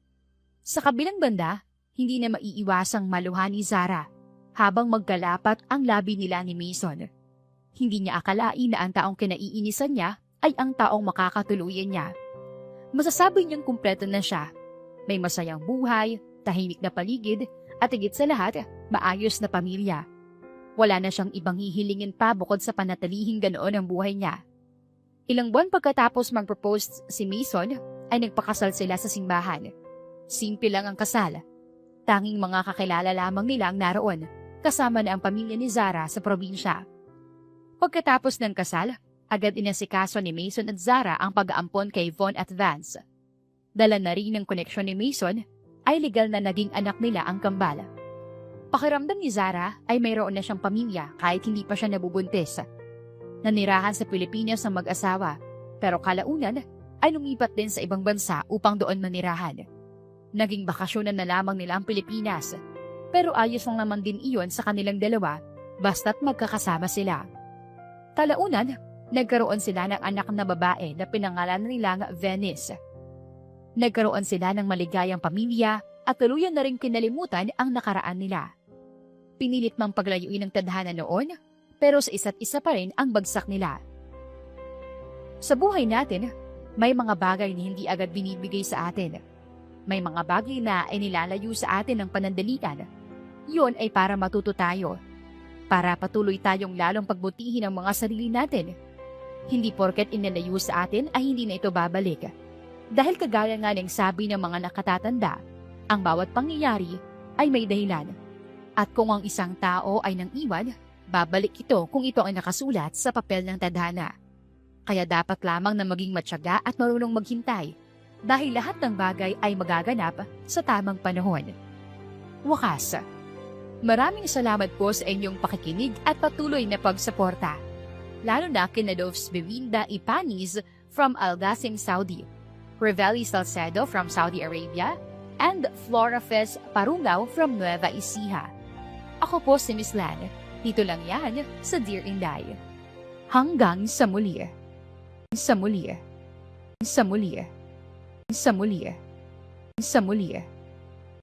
Sa kabilang banda, hindi na maiiwasang maluha ni Zara habang magkalapat ang labi nila ni Mason. Hindi niya akalain na ang taong kinaiinisan niya ay ang taong makakatuluyan niya. Masasabi niyang kumpleto na siya. May masayang buhay, tahimik na paligid, at higit sa lahat, maayos na pamilya. Wala na siyang ibang hihilingin pa bukod sa panatilihing ganoon ang buhay niya. Ilang buwan pagkatapos mag-propose si Mason, ay nagpakasal sila sa simbahan. Simple lang ang kasal. Tanging mga kakilala lamang nila ang naroon, kasama na ang pamilya ni Zara sa probinsya. Pagkatapos ng kasal, agad inasikaso ni Mason at Zara ang pag-aampon kay Von at Vance. Dala na rin ng koneksyon ni Mason, ay legal na naging anak nila ang kambal. Pakiramdam ni Zara ay mayroon na siyang pamilya kahit hindi pa siya nabubuntis. Nanirahan sa Pilipinas ang mag-asawa, pero kalaunan ay lumipat din sa ibang bansa upang doon manirahan. Naging bakasyonan na lamang nila ang Pilipinas, pero ayos lang naman din iyon sa kanilang dalawa basta't magkakasama sila. Kalaunan, Nagkaroon sila ng anak na babae na pinangalan nilang Venice. Nagkaroon sila ng maligayang pamilya at tuluyan na rin kinalimutan ang nakaraan nila. Pinilit mang paglayuin ng tadhana noon, pero sa isa't isa pa rin ang bagsak nila. Sa buhay natin, may mga bagay na hindi agad binibigay sa atin. May mga bagay na inilalayo sa atin ng panandalian. Yun ay para matuto tayo. Para patuloy tayong lalong pagbutihin ang mga sarili natin. Hindi porket inalayo sa atin ay hindi na ito babalik. Dahil kagaya nga ng sabi ng mga nakatatanda, ang bawat pangyayari ay may dahilan. At kung ang isang tao ay nang iwan, babalik ito kung ito ay nakasulat sa papel ng tadhana. Kaya dapat lamang na maging matyaga at marunong maghintay dahil lahat ng bagay ay magaganap sa tamang panahon. Wakas. Maraming salamat po sa inyong pakikinig at patuloy na pagsuporta. Lalo na kina Dovs Bewinda Ipanis from Aldasim, Saudi, Reveli Salcedo from Saudi Arabia, and Flora Fez Parungao from Nueva Ecija. Ako po si Miss Lan. Dito lang yan sa Dear Inday. Hanggang sa muli. Sa muli. Sa muli. Sa muli. Sa muli.